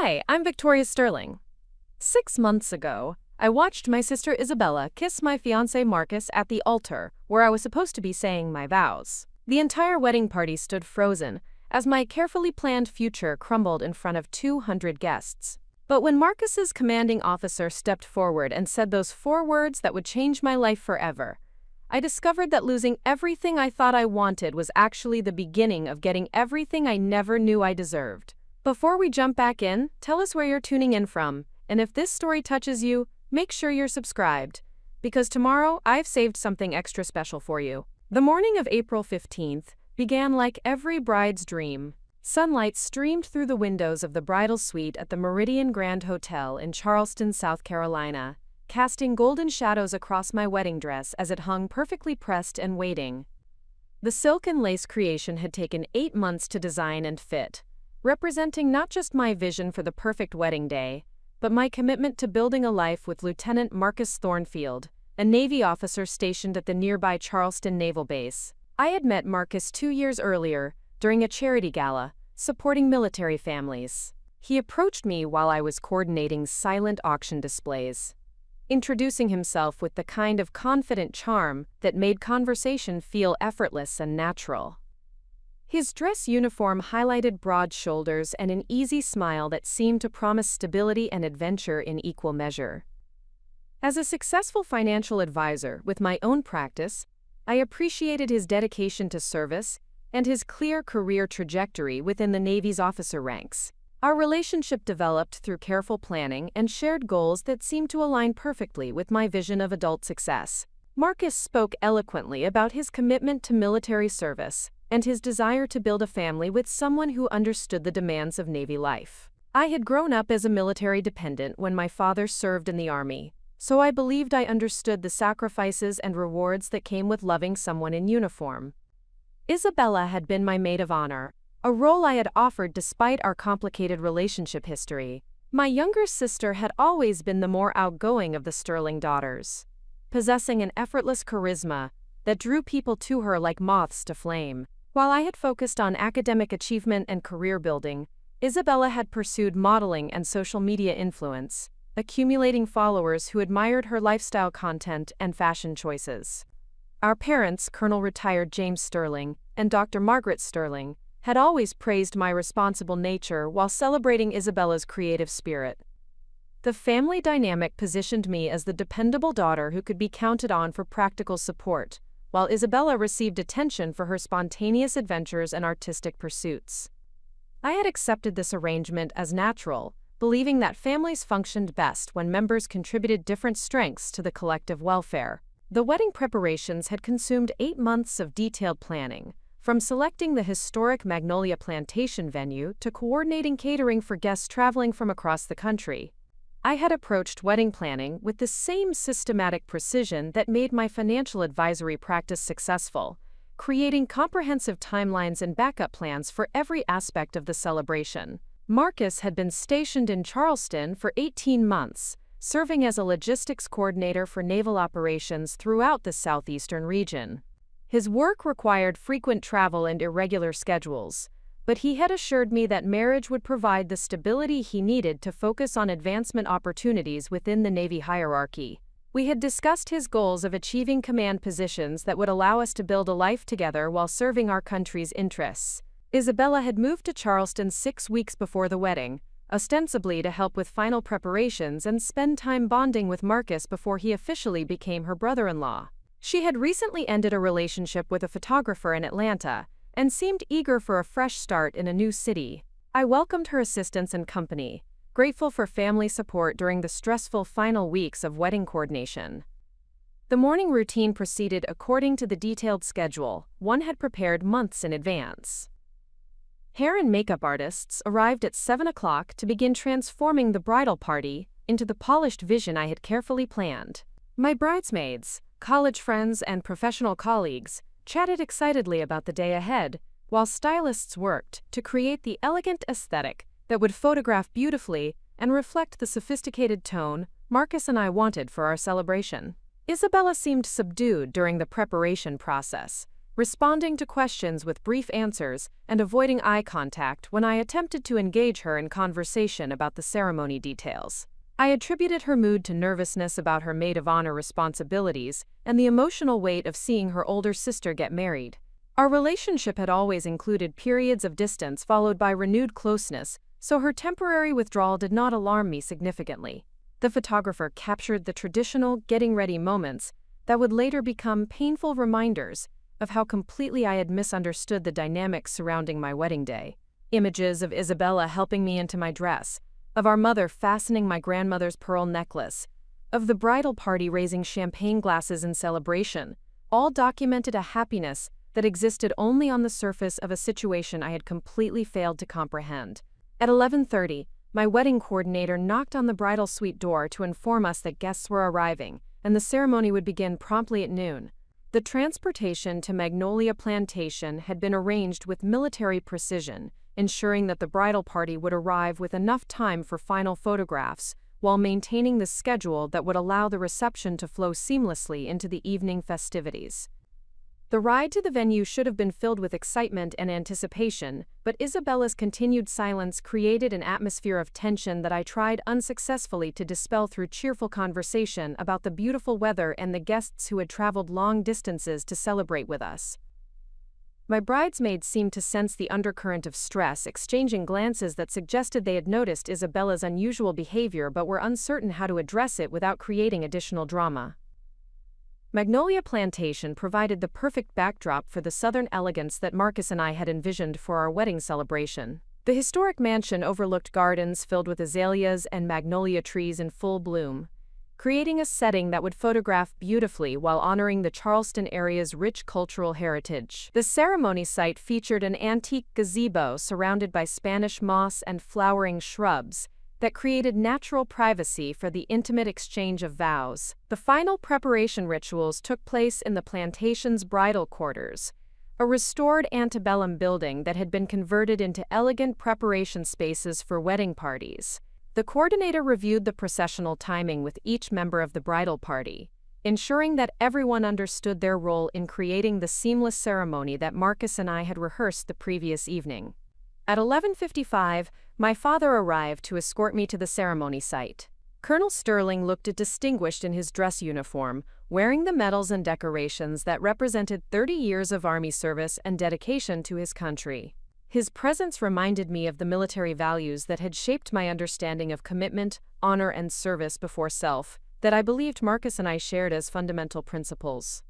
Hi, I'm Victoria Sterling. 6 months ago, I watched my sister Isabella kiss my fiancé Marcus at the altar, where I was supposed to be saying my vows. The entire wedding party stood frozen, as my carefully planned future crumbled in front of 200 guests. But when Marcus's commanding officer stepped forward and said those 4 words that would change my life forever, I discovered that losing everything I thought I wanted was actually the beginning of getting everything I never knew I deserved. Before we jump back in, tell us where you're tuning in from, and if this story touches you, make sure you're subscribed, because tomorrow I've saved something extra special for you. The morning of April 15th began like every bride's dream. Sunlight streamed through the windows of the bridal suite at the Meridian Grand Hotel in Charleston, South Carolina, casting golden shadows across my wedding dress as it hung perfectly pressed and waiting. The silk and lace creation had taken 8 months to design and fit, representing not just my vision for the perfect wedding day, but my commitment to building a life with Lieutenant Marcus Thornfield, a Navy officer stationed at the nearby Charleston Naval Base. I had met Marcus 2 years earlier, during a charity gala, supporting military families. He approached me while I was coordinating silent auction displays, introducing himself with the kind of confident charm that made conversation feel effortless and natural. His dress uniform highlighted broad shoulders and an easy smile that seemed to promise stability and adventure in equal measure. As a successful financial advisor with my own practice, I appreciated his dedication to service and his clear career trajectory within the Navy's officer ranks. Our relationship developed through careful planning and shared goals that seemed to align perfectly with my vision of adult success. Marcus spoke eloquently about his commitment to military service and his desire to build a family with someone who understood the demands of Navy life. I had grown up as a military dependent when my father served in the Army, so I believed I understood the sacrifices and rewards that came with loving someone in uniform. Isabella had been my maid of honor, a role I had offered despite our complicated relationship history. My younger sister had always been the more outgoing of the Sterling daughters, possessing an effortless charisma that drew people to her like moths to flame. While I had focused on academic achievement and career building, Isabella had pursued modeling and social media influence, accumulating followers who admired her lifestyle content and fashion choices. Our parents, Colonel retired James Sterling and Dr. Margaret Sterling, had always praised my responsible nature while celebrating Isabella's creative spirit. The family dynamic positioned me as the dependable daughter who could be counted on for practical support, while Isabella received attention for her spontaneous adventures and artistic pursuits. I had accepted this arrangement as natural, believing that families functioned best when members contributed different strengths to the collective welfare. The wedding preparations had consumed 8 months of detailed planning, from selecting the historic Magnolia Plantation venue to coordinating catering for guests traveling from across the country. I had approached wedding planning with the same systematic precision that made my financial advisory practice successful, creating comprehensive timelines and backup plans for every aspect of the celebration. Marcus had been stationed in Charleston for 18 months, serving as a logistics coordinator for naval operations throughout the southeastern region. His work required frequent travel and irregular schedules, but he had assured me that marriage would provide the stability he needed to focus on advancement opportunities within the Navy hierarchy. We had discussed his goals of achieving command positions that would allow us to build a life together while serving our country's interests. Isabella had moved to Charleston 6 weeks before the wedding, ostensibly to help with final preparations and spend time bonding with Marcus before he officially became her brother-in-law. She had recently ended a relationship with a photographer in Atlanta and seemed eager for a fresh start in a new city. I welcomed her assistance and company, grateful for family support during the stressful final weeks of wedding coordination. The morning routine proceeded according to the detailed schedule one had prepared months in advance. Hair and makeup artists arrived at 7 o'clock to begin transforming the bridal party into the polished vision I had carefully planned. My bridesmaids, college friends, and professional colleagues chatted excitedly about the day ahead, while stylists worked to create the elegant aesthetic that would photograph beautifully and reflect the sophisticated tone Marcus and I wanted for our celebration. Isabella seemed subdued during the preparation process, responding to questions with brief answers and avoiding eye contact when I attempted to engage her in conversation about the ceremony details. I attributed her mood to nervousness about her maid of honor responsibilities and the emotional weight of seeing her older sister get married. Our relationship had always included periods of distance followed by renewed closeness, so her temporary withdrawal did not alarm me significantly. The photographer captured the traditional getting-ready moments that would later become painful reminders of how completely I had misunderstood the dynamics surrounding my wedding day. Images of Isabella helping me into my dress, of our mother fastening my grandmother's pearl necklace, of the bridal party raising champagne glasses in celebration, all documented a happiness that existed only on the surface of a situation I had completely failed to comprehend. At 11:30, my wedding coordinator knocked on the bridal suite door to inform us that guests were arriving, and the ceremony would begin promptly at noon. The transportation to Magnolia Plantation had been arranged with military precision, ensuring that the bridal party would arrive with enough time for final photographs, while maintaining the schedule that would allow the reception to flow seamlessly into the evening festivities. The ride to the venue should have been filled with excitement and anticipation, but Isabella's continued silence created an atmosphere of tension that I tried unsuccessfully to dispel through cheerful conversation about the beautiful weather and the guests who had traveled long distances to celebrate with us. My bridesmaids seemed to sense the undercurrent of stress, exchanging glances that suggested they had noticed Isabella's unusual behavior but were uncertain how to address it without creating additional drama. Magnolia Plantation provided the perfect backdrop for the southern elegance that Marcus and I had envisioned for our wedding celebration. The historic mansion overlooked gardens filled with azaleas and magnolia trees in full bloom, creating a setting that would photograph beautifully while honoring the Charleston area's rich cultural heritage. The ceremony site featured an antique gazebo surrounded by Spanish moss and flowering shrubs that created natural privacy for the intimate exchange of vows. The final preparation rituals took place in the plantation's bridal quarters, a restored antebellum building that had been converted into elegant preparation spaces for wedding parties. The coordinator reviewed the processional timing with each member of the bridal party, ensuring that everyone understood their role in creating the seamless ceremony that Marcus and I had rehearsed the previous evening. At 11:55, my father arrived to escort me to the ceremony site. Colonel Sterling looked distinguished in his dress uniform, wearing the medals and decorations that represented 30 years of Army service and dedication to his country. His presence reminded me of the military values that had shaped my understanding of commitment, honor, and service before self, that I believed Marcus and I shared as fundamental principles.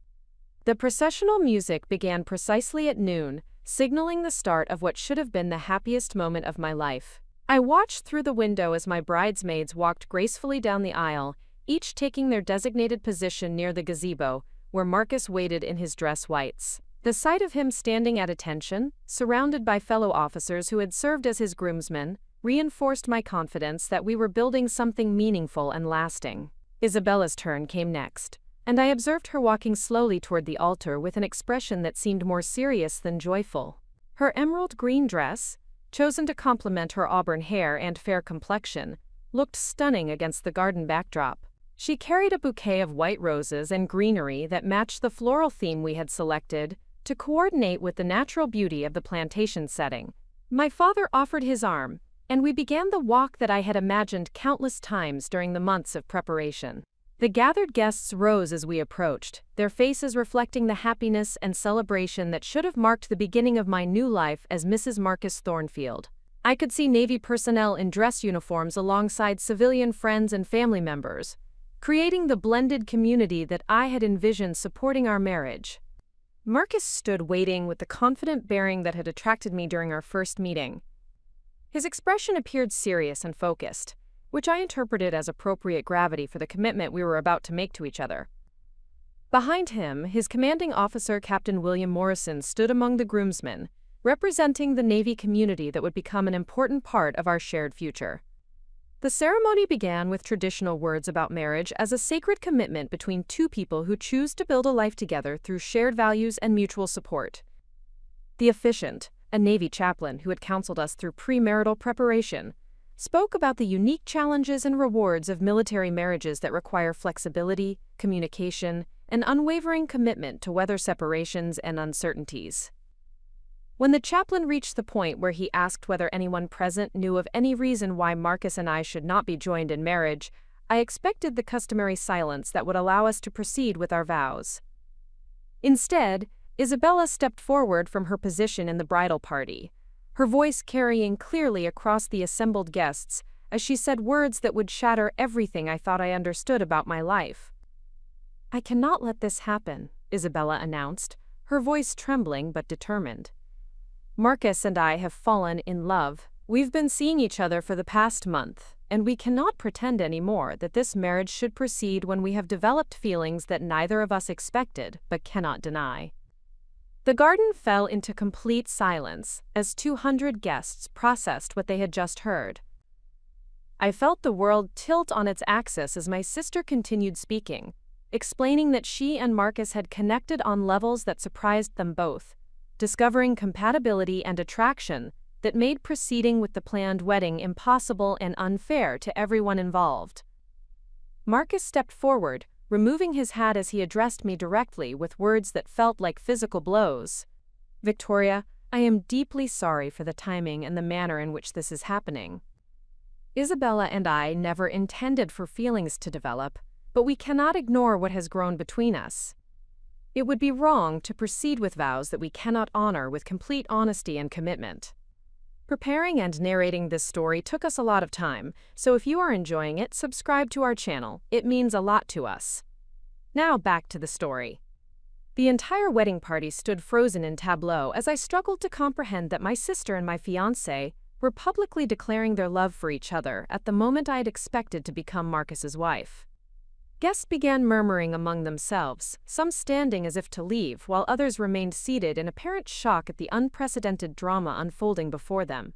The processional music began precisely at noon, signaling the start of what should have been the happiest moment of my life. I watched through the window as my bridesmaids walked gracefully down the aisle, each taking their designated position near the gazebo, where Marcus waited in his dress whites. The sight of him standing at attention, surrounded by fellow officers who had served as his groomsmen, reinforced my confidence that we were building something meaningful and lasting. Isabella's turn came next, and I observed her walking slowly toward the altar with an expression that seemed more serious than joyful. Her emerald green dress, chosen to complement her auburn hair and fair complexion, looked stunning against the garden backdrop. She carried a bouquet of white roses and greenery that matched the floral theme we had selected to coordinate with the natural beauty of the plantation setting. My father offered his arm, and we began the walk that I had imagined countless times during the months of preparation. The gathered guests rose as we approached, their faces reflecting the happiness and celebration that should have marked the beginning of my new life as Mrs. Marcus Thornfield. I could see Navy personnel in dress uniforms alongside civilian friends and family members, creating the blended community that I had envisioned supporting our marriage. Marcus stood waiting with the confident bearing that had attracted me during our first meeting. His expression appeared serious and focused, which I interpreted as appropriate gravity for the commitment we were about to make to each other. Behind him, his commanding officer, Captain William Morrison, stood among the groomsmen, representing the Navy community that would become an important part of our shared future. The ceremony began with traditional words about marriage as a sacred commitment between two people who choose to build a life together through shared values and mutual support. The officiant, a Navy chaplain who had counseled us through premarital preparation, spoke about the unique challenges and rewards of military marriages that require flexibility, communication, an unwavering commitment to weather separations and uncertainties. When the chaplain reached the point where he asked whether anyone present knew of any reason why Marcus and I should not be joined in marriage, I expected the customary silence that would allow us to proceed with our vows. Instead, Isabella stepped forward from her position in the bridal party, her voice carrying clearly across the assembled guests as she said words that would shatter everything I thought I understood about my life. "I cannot let this happen," Isabella announced, her voice trembling but determined. "Marcus and I have fallen in love. We've been seeing each other for the past month, and we cannot pretend anymore that this marriage should proceed when we have developed feelings that neither of us expected but cannot deny." The garden fell into complete silence as 200 guests processed what they had just heard. I felt the world tilt on its axis as my sister continued speaking, explaining that she and Marcus had connected on levels that surprised them both, discovering compatibility and attraction that made proceeding with the planned wedding impossible and unfair to everyone involved. Marcus stepped forward, removing his hat as he addressed me directly with words that felt like physical blows. "Victoria, I am deeply sorry for the timing and the manner in which this is happening. Isabella and I never intended for feelings to develop, but we cannot ignore what has grown between us. It would be wrong to proceed with vows that we cannot honor with complete honesty and commitment." Preparing and narrating this story took us a lot of time, so if you are enjoying it, subscribe to our channel. It means a lot to us. Now back to the story. The entire wedding party stood frozen in tableau as I struggled to comprehend that my sister and my fiancé were publicly declaring their love for each other at the moment I had expected to become Marcus's wife. Guests began murmuring among themselves, some standing as if to leave, while others remained seated in apparent shock at the unprecedented drama unfolding before them.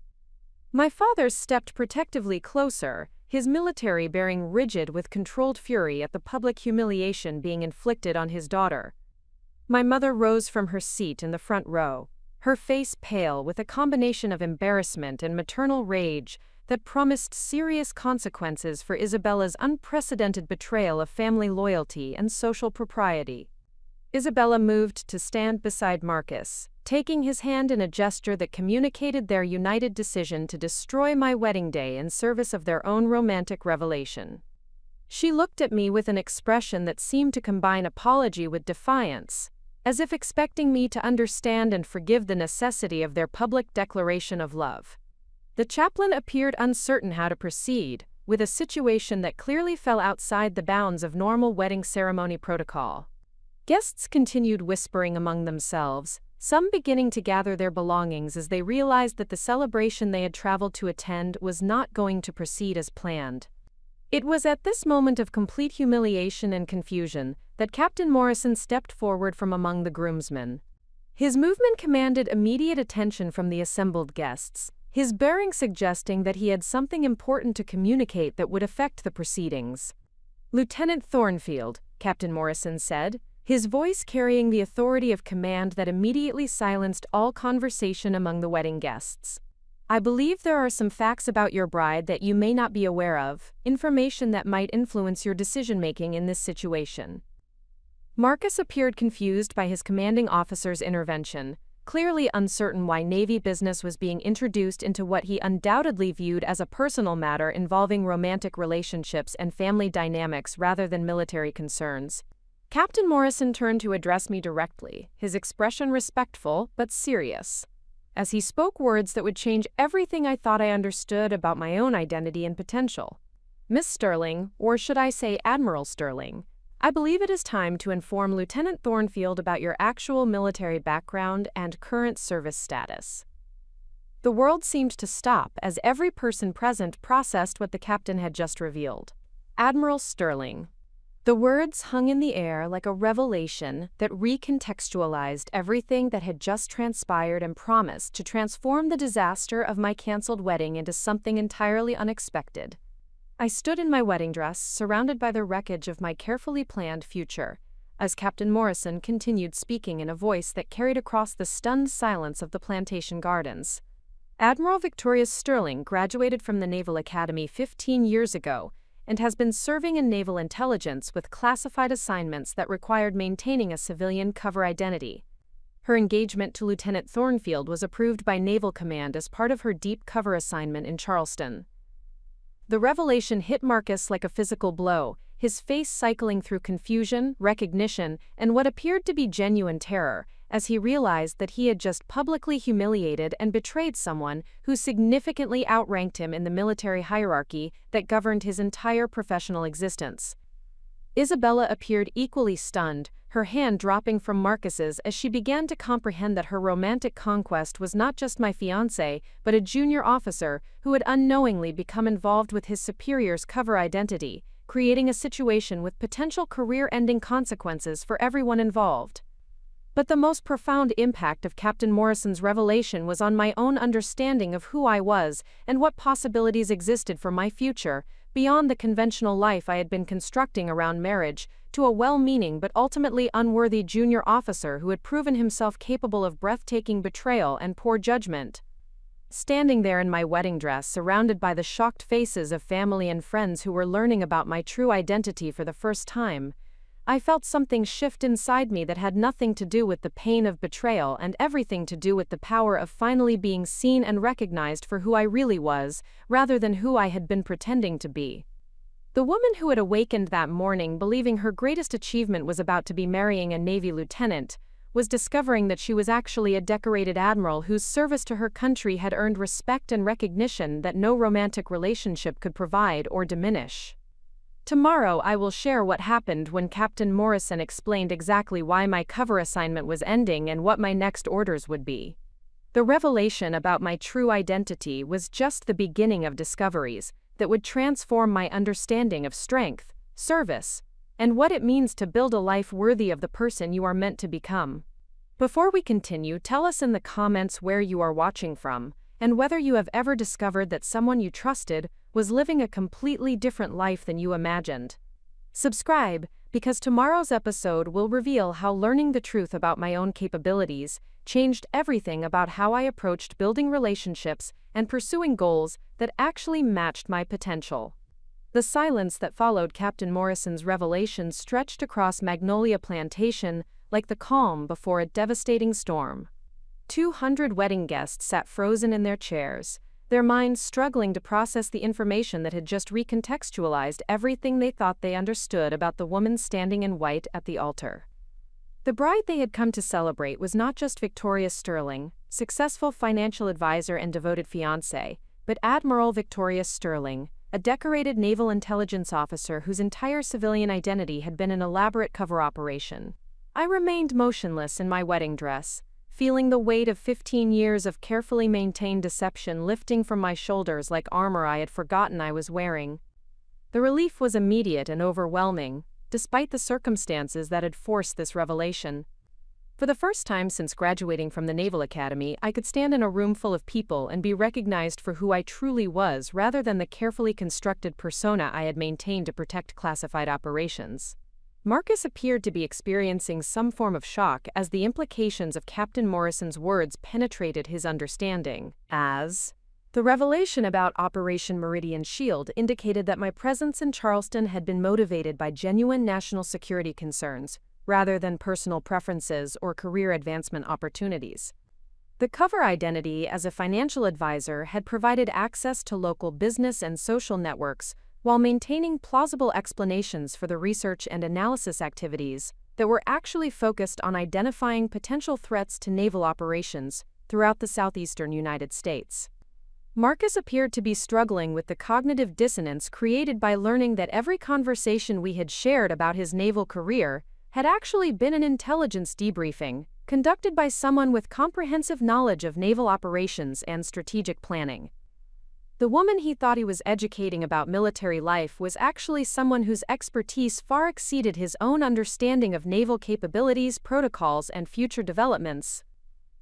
My father stepped protectively closer, his military bearing rigid with controlled fury at the public humiliation being inflicted on his daughter. My mother rose from her seat in the front row, her face pale with a combination of embarrassment and maternal rage that promised serious consequences for Isabella's unprecedented betrayal of family loyalty and social propriety. Isabella moved to stand beside Marcus, taking his hand in a gesture that communicated their united decision to destroy my wedding day in service of their own romantic revelation. She looked at me with an expression that seemed to combine apology with defiance, as if expecting me to understand and forgive the necessity of their public declaration of love. The chaplain appeared uncertain how to proceed, with a situation that clearly fell outside the bounds of normal wedding ceremony protocol. Guests continued whispering among themselves, some beginning to gather their belongings as they realized that the celebration they had traveled to attend was not going to proceed as planned. It was at this moment of complete humiliation and confusion that Captain Morrison stepped forward from among the groomsmen. His movement commanded immediate attention from the assembled guests, his bearing suggesting that he had something important to communicate that would affect the proceedings. "Lieutenant Thornfield," Captain Morrison said, his voice carrying the authority of command that immediately silenced all conversation among the wedding guests. "I believe there are some facts about your bride that you may not be aware of, information that might influence your decision-making in this situation." Marcus appeared confused by his commanding officer's intervention, clearly uncertain why Navy business was being introduced into what he undoubtedly viewed as a personal matter involving romantic relationships and family dynamics rather than military concerns. Captain Morrison turned to address me directly, his expression respectful but serious, as he spoke words that would change everything I thought I understood about my own identity and potential. "Miss Sterling, or should I say Admiral Sterling, I believe it is time to inform Lieutenant Thornfield about your actual military background and current service status." The world seemed to stop as every person present processed what the captain had just revealed. Admiral Sterling. The words hung in the air like a revelation that recontextualized everything that had just transpired and promised to transform the disaster of my canceled wedding into something entirely unexpected. I stood in my wedding dress, surrounded by the wreckage of my carefully planned future, as Captain Morrison continued speaking in a voice that carried across the stunned silence of the plantation gardens. "Admiral Victoria Sterling graduated from the Naval Academy 15 years ago and has been serving in naval intelligence with classified assignments that required maintaining a civilian cover identity. Her engagement to Lieutenant Thornfield was approved by Naval Command as part of her deep cover assignment in Charleston. The revelation hit Marcus like a physical blow, his face cycling through confusion, recognition, and what appeared to be genuine terror, as he realized that he had just publicly humiliated and betrayed someone who significantly outranked him in the military hierarchy that governed his entire professional existence. Isabella appeared equally stunned, her hand dropping from Marcus's as she began to comprehend that her romantic conquest was not just my fiancé, but a junior officer who had unknowingly become involved with his superior's cover identity, creating a situation with potential career-ending consequences for everyone involved. But the most profound impact of Captain Morrison's revelation was on my own understanding of who I was and what possibilities existed for my future, beyond the conventional life I had been constructing around marriage, to a well-meaning but ultimately unworthy junior officer who had proven himself capable of breathtaking betrayal and poor judgment. Standing there in my wedding dress, surrounded by the shocked faces of family and friends who were learning about my true identity for the first time, I felt something shift inside me that had nothing to do with the pain of betrayal and everything to do with the power of finally being seen and recognized for who I really was, rather than who I had been pretending to be. The woman who had awakened that morning believing her greatest achievement was about to be marrying a Navy lieutenant, was discovering that she was actually a decorated admiral whose service to her country had earned respect and recognition that no romantic relationship could provide or diminish. Tomorrow I will share what happened when Captain Morrison explained exactly why my cover assignment was ending and what my next orders would be. The revelation about my true identity was just the beginning of discoveries that would transform my understanding of strength, service, and what it means to build a life worthy of the person you are meant to become. Before we continue, tell us in the comments where you are watching from, and whether you have ever discovered that someone you trusted was living a completely different life than you imagined. Subscribe, because tomorrow's episode will reveal how learning the truth about my own capabilities changed everything about how I approached building relationships and pursuing goals that actually matched my potential. The silence that followed Captain Morrison's revelation stretched across Magnolia Plantation like the calm before a devastating storm. 200 wedding guests sat frozen in their chairs, their minds struggling to process the information that had just recontextualized everything they thought they understood about the woman standing in white at the altar. The bride they had come to celebrate was not just Victoria Sterling, successful financial advisor and devoted fiancé, but Admiral Victoria Sterling, a decorated naval intelligence officer whose entire civilian identity had been an elaborate cover operation. I remained motionless in my wedding dress, feeling the weight of 15 years of carefully maintained deception lifting from my shoulders like armor I had forgotten I was wearing. The relief was immediate and overwhelming, despite the circumstances that had forced this revelation. For the first time since graduating from the Naval Academy, I could stand in a room full of people and be recognized for who I truly was rather than the carefully constructed persona I had maintained to protect classified operations. Marcus appeared to be experiencing some form of shock as the implications of Captain Morrison's words penetrated his understanding, as the revelation about Operation Meridian Shield indicated that my presence in Charleston had been motivated by genuine national security concerns, rather than personal preferences or career advancement opportunities. The cover identity as a financial advisor had provided access to local business and social networks while maintaining plausible explanations for the research and analysis activities that were actually focused on identifying potential threats to naval operations throughout the southeastern United States. Marcus appeared to be struggling with the cognitive dissonance created by learning that every conversation we had shared about his naval career had actually been an intelligence debriefing conducted by someone with comprehensive knowledge of naval operations and strategic planning. The woman he thought he was educating about military life was actually someone whose expertise far exceeded his own understanding of naval capabilities, protocols, and future developments.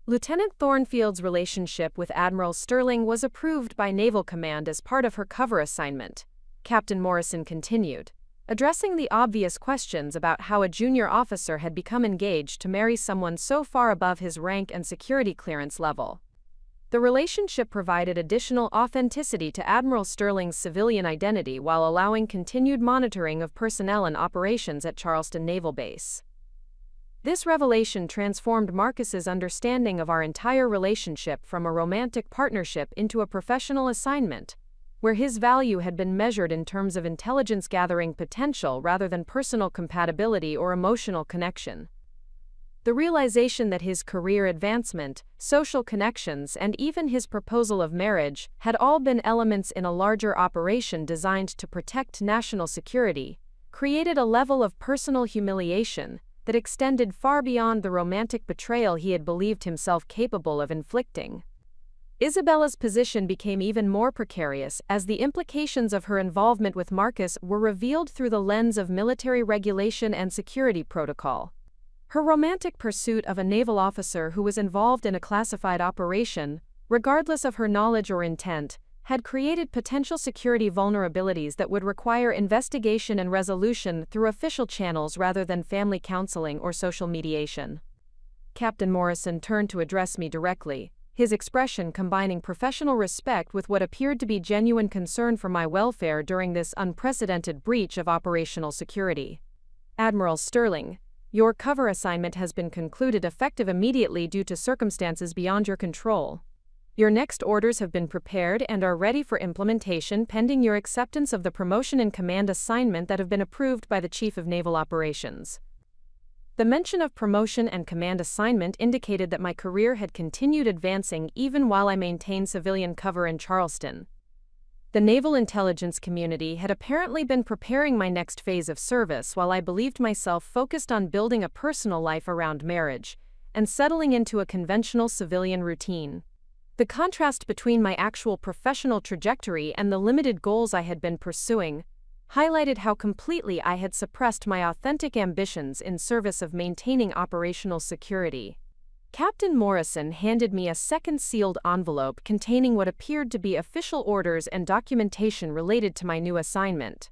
Lieutenant Thornfield's relationship with Admiral Sterling was approved by Naval Command as part of her cover assignment, Captain Morrison continued, addressing the obvious questions about how a junior officer had become engaged to marry someone so far above his rank and security clearance level. The relationship provided additional authenticity to Admiral Sterling's civilian identity while allowing continued monitoring of personnel and operations at Charleston Naval Base. This revelation transformed Marcus's understanding of our entire relationship from a romantic partnership into a professional assignment, where his value had been measured in terms of intelligence-gathering potential rather than personal compatibility or emotional connection. The realization that his career advancement, social connections, and even his proposal of marriage had all been elements in a larger operation designed to protect national security created a level of personal humiliation that extended far beyond the romantic betrayal he had believed himself capable of inflicting. Isabella's position became even more precarious as the implications of her involvement with Marcus were revealed through the lens of military regulation and security protocol. Her romantic pursuit of a naval officer who was involved in a classified operation, regardless of her knowledge or intent, had created potential security vulnerabilities that would require investigation and resolution through official channels rather than family counseling or social mediation. Captain Morrison turned to address me directly, his expression combining professional respect with what appeared to be genuine concern for my welfare during this unprecedented breach of operational security. "Admiral Sterling, your cover assignment has been concluded effective immediately due to circumstances beyond your control. Your next orders have been prepared and are ready for implementation pending your acceptance of the promotion and command assignment that have been approved by the Chief of Naval Operations." The mention of promotion and command assignment indicated that my career had continued advancing even while I maintained civilian cover in Charleston. The naval intelligence community had apparently been preparing my next phase of service while I believed myself focused on building a personal life around marriage and settling into a conventional civilian routine. The contrast between my actual professional trajectory and the limited goals I had been pursuing highlighted how completely I had suppressed my authentic ambitions in service of maintaining operational security. Captain Morrison handed me a second sealed envelope containing what appeared to be official orders and documentation related to my new assignment.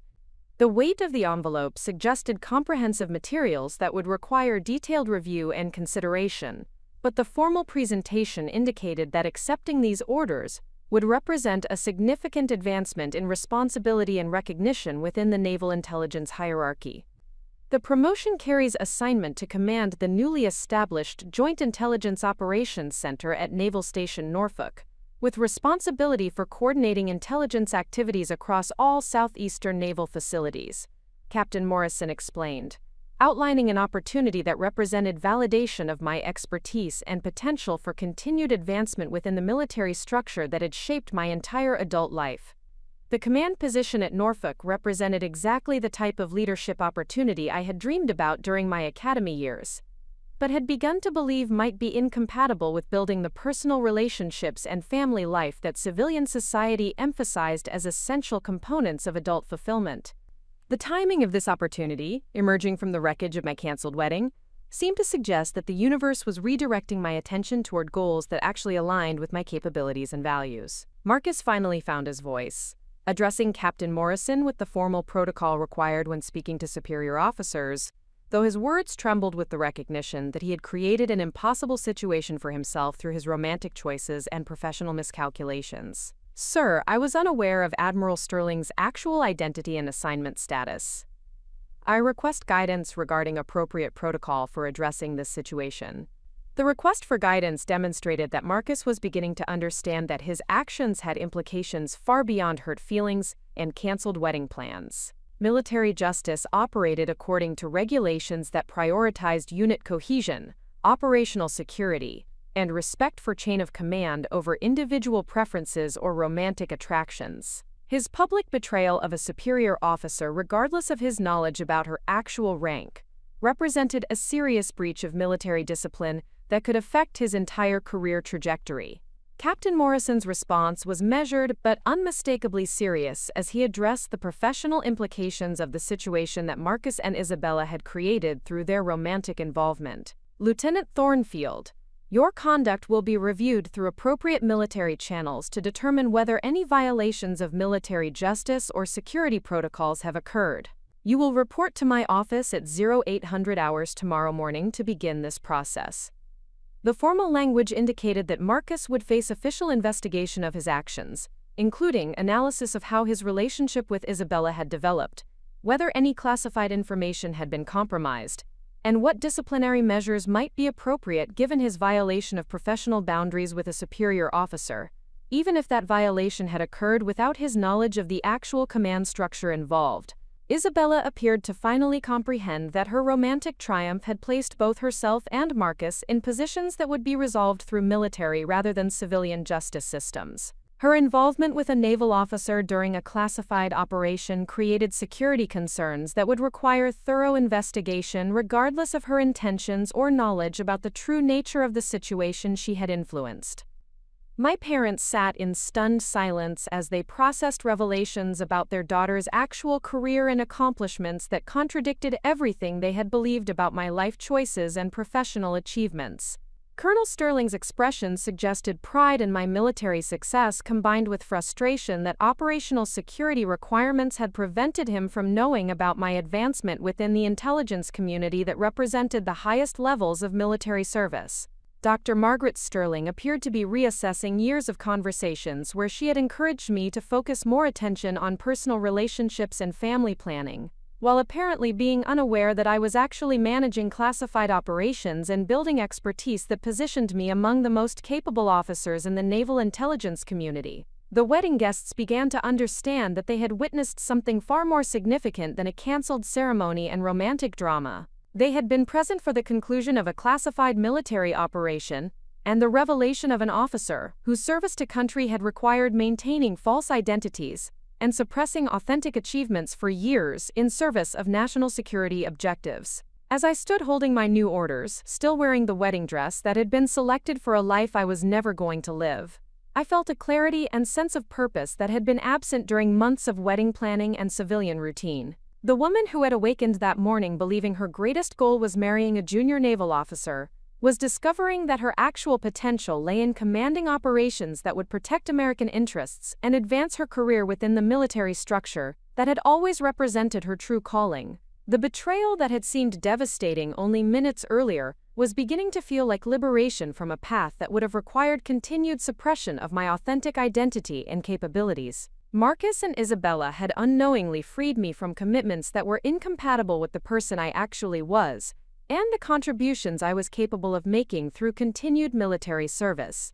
The weight of the envelope suggested comprehensive materials that would require detailed review and consideration, but the formal presentation indicated that accepting these orders would represent a significant advancement in responsibility and recognition within the naval intelligence hierarchy. The promotion carries assignment to command the newly established Joint Intelligence Operations Center at Naval Station Norfolk, with responsibility for coordinating intelligence activities across all southeastern naval facilities, Captain Morrison explained, outlining an opportunity that represented validation of my expertise and potential for continued advancement within the military structure that had shaped my entire adult life. The command position at Norfolk represented exactly the type of leadership opportunity I had dreamed about during my academy years, but had begun to believe might be incompatible with building the personal relationships and family life that civilian society emphasized as essential components of adult fulfillment. The timing of this opportunity, emerging from the wreckage of my canceled wedding, seemed to suggest that the universe was redirecting my attention toward goals that actually aligned with my capabilities and values. Marcus finally found his voice, addressing Captain Morrison with the formal protocol required when speaking to superior officers, though his words trembled with the recognition that he had created an impossible situation for himself through his romantic choices and professional miscalculations. "Sir, I was unaware of Admiral Sterling's actual identity and assignment status. I request guidance regarding appropriate protocol for addressing this situation." The request for guidance demonstrated that Marcus was beginning to understand that his actions had implications far beyond hurt feelings and canceled wedding plans. Military justice operated according to regulations that prioritized unit cohesion, operational security, and respect for chain of command over individual preferences or romantic attractions. His public betrayal of a superior officer, regardless of his knowledge about her actual rank, represented a serious breach of military discipline that could affect his entire career trajectory. Captain Morrison's response was measured but unmistakably serious as he addressed the professional implications of the situation that Marcus and Isabella had created through their romantic involvement. "Lieutenant Thornfield, your conduct will be reviewed through appropriate military channels to determine whether any violations of military justice or security protocols have occurred. You will report to my office at 0800 hours tomorrow morning to begin this process." The formal language indicated that Marcus would face official investigation of his actions, including analysis of how his relationship with Isabella had developed, whether any classified information had been compromised, and what disciplinary measures might be appropriate given his violation of professional boundaries with a superior officer, even if that violation had occurred without his knowledge of the actual command structure involved. Isabella appeared to finally comprehend that her romantic triumph had placed both herself and Marcus in positions that would be resolved through military rather than civilian justice systems. Her involvement with a naval officer during a classified operation created security concerns that would require thorough investigation regardless of her intentions or knowledge about the true nature of the situation she had influenced. My parents sat in stunned silence as they processed revelations about their daughter's actual career and accomplishments that contradicted everything they had believed about my life choices and professional achievements. Colonel Sterling's expression suggested pride in my military success combined with frustration that operational security requirements had prevented him from knowing about my advancement within the intelligence community that represented the highest levels of military service. Dr. Margaret Sterling appeared to be reassessing years of conversations where she had encouraged me to focus more attention on personal relationships and family planning, while apparently being unaware that I was actually managing classified operations and building expertise that positioned me among the most capable officers in the naval intelligence community. The wedding guests began to understand that they had witnessed something far more significant than a cancelled ceremony and romantic drama. They had been present for the conclusion of a classified military operation and the revelation of an officer whose service to country had required maintaining false identities and suppressing authentic achievements for years in service of national security objectives. As I stood holding my new orders, still wearing the wedding dress that had been selected for a life I was never going to live, I felt a clarity and sense of purpose that had been absent during months of wedding planning and civilian routine. The woman who had awakened that morning believing her greatest goal was marrying a junior naval officer was discovering that her actual potential lay in commanding operations that would protect American interests and advance her career within the military structure that had always represented her true calling. The betrayal that had seemed devastating only minutes earlier was beginning to feel like liberation from a path that would have required continued suppression of my authentic identity and capabilities. Marcus and Isabella had unknowingly freed me from commitments that were incompatible with the person I actually was, and the contributions I was capable of making through continued military service.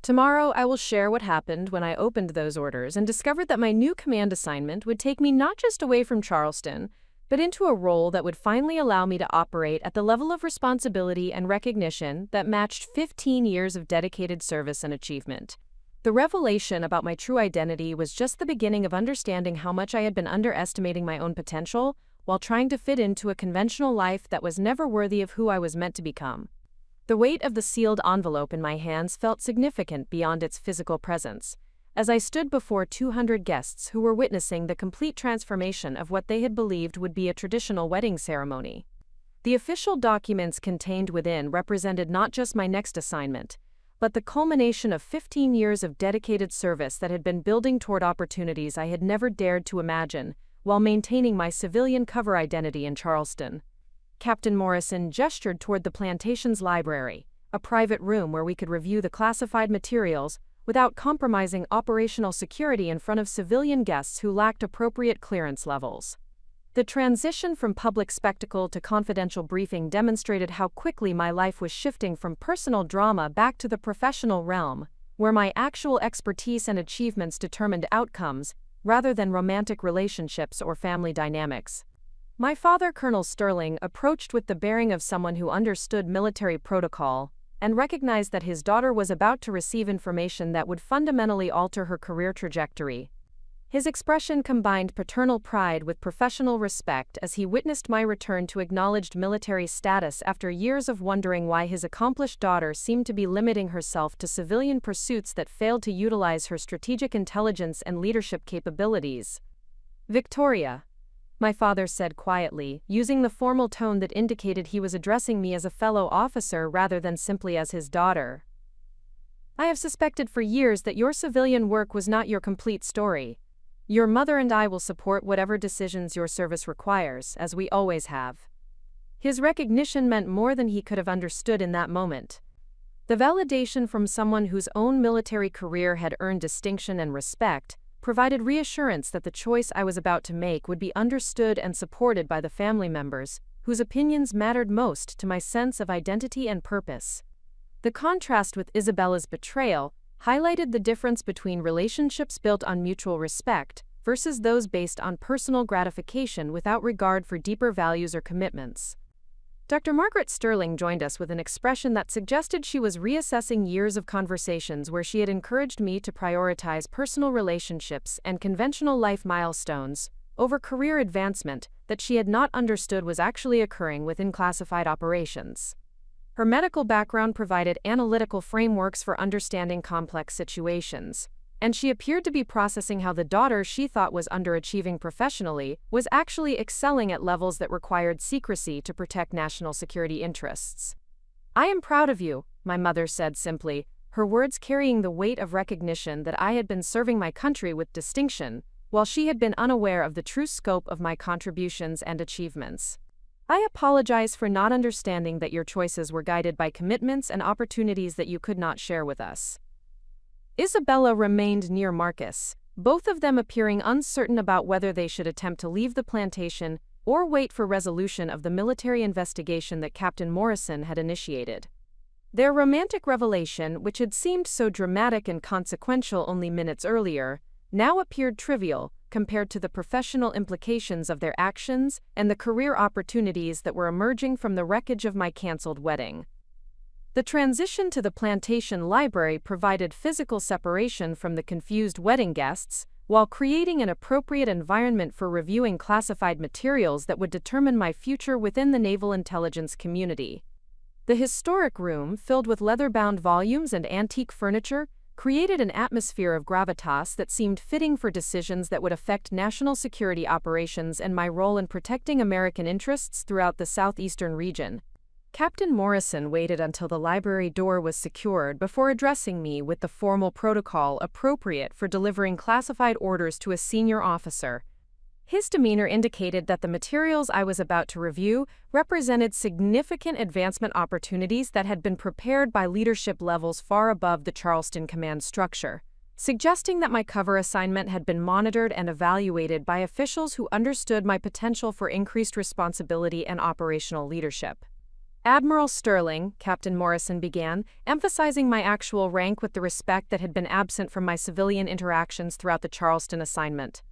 Tomorrow I will share what happened when I opened those orders and discovered that my new command assignment would take me not just away from Charleston, but into a role that would finally allow me to operate at the level of responsibility and recognition that matched 15 years of dedicated service and achievement. The revelation about my true identity was just the beginning of understanding how much I had been underestimating my own potential while trying to fit into a conventional life that was never worthy of who I was meant to become. The weight of the sealed envelope in my hands felt significant beyond its physical presence, as I stood before 200 guests who were witnessing the complete transformation of what they had believed would be a traditional wedding ceremony. The official documents contained within represented not just my next assignment, but the culmination of 15 years of dedicated service that had been building toward opportunities I had never dared to imagine, while maintaining my civilian cover identity in Charleston. Captain Morrison gestured toward the plantation's library, a private room where we could review the classified materials without compromising operational security in front of civilian guests who lacked appropriate clearance levels. The transition from public spectacle to confidential briefing demonstrated how quickly my life was shifting from personal drama back to the professional realm, where my actual expertise and achievements determined outcomes, rather than romantic relationships or family dynamics. My father, Colonel Sterling, approached with the bearing of someone who understood military protocol and recognized that his daughter was about to receive information that would fundamentally alter her career trajectory. His expression combined paternal pride with professional respect as he witnessed my return to acknowledged military status after years of wondering why his accomplished daughter seemed to be limiting herself to civilian pursuits that failed to utilize her strategic intelligence and leadership capabilities. "Victoria," my father said quietly, using the formal tone that indicated he was addressing me as a fellow officer rather than simply as his daughter. "I have suspected for years that your civilian work was not your complete story. Your mother and I will support whatever decisions your service requires, as we always have." His recognition meant more than he could have understood in that moment. The validation from someone whose own military career had earned distinction and respect provided reassurance that the choice I was about to make would be understood and supported by the family members, whose opinions mattered most to my sense of identity and purpose. The contrast with Isabella's betrayal highlighted the difference between relationships built on mutual respect versus those based on personal gratification without regard for deeper values or commitments. Dr. Margaret Sterling joined us with an expression that suggested she was reassessing years of conversations where she had encouraged me to prioritize personal relationships and conventional life milestones over career advancement that she had not understood was actually occurring within classified operations. Her medical background provided analytical frameworks for understanding complex situations, and she appeared to be processing how the daughter she thought was underachieving professionally was actually excelling at levels that required secrecy to protect national security interests. "I am proud of you," my mother said simply, her words carrying the weight of recognition that I had been serving my country with distinction, while she had been unaware of the true scope of my contributions and achievements. "I apologize for not understanding that your choices were guided by commitments and opportunities that you could not share with us." Isabella remained near Marcus, both of them appearing uncertain about whether they should attempt to leave the plantation or wait for resolution of the military investigation that Captain Morrison had initiated. Their romantic revelation, which had seemed so dramatic and consequential only minutes earlier, now appeared trivial compared to the professional implications of their actions and the career opportunities that were emerging from the wreckage of my canceled wedding. The transition to the plantation library provided physical separation from the confused wedding guests, while creating an appropriate environment for reviewing classified materials that would determine my future within the naval intelligence community. The historic room, filled with leather-bound volumes and antique furniture, created an atmosphere of gravitas that seemed fitting for decisions that would affect national security operations and my role in protecting American interests throughout the southeastern region. Captain Morrison waited until the library door was secured before addressing me with the formal protocol appropriate for delivering classified orders to a senior officer. His demeanor indicated that the materials I was about to review represented significant advancement opportunities that had been prepared by leadership levels far above the Charleston command structure, suggesting that my cover assignment had been monitored and evaluated by officials who understood my potential for increased responsibility and operational leadership. "Admiral Sterling," Captain Morrison began, emphasizing my actual rank with the respect that had been absent from my civilian interactions throughout the Charleston assignment.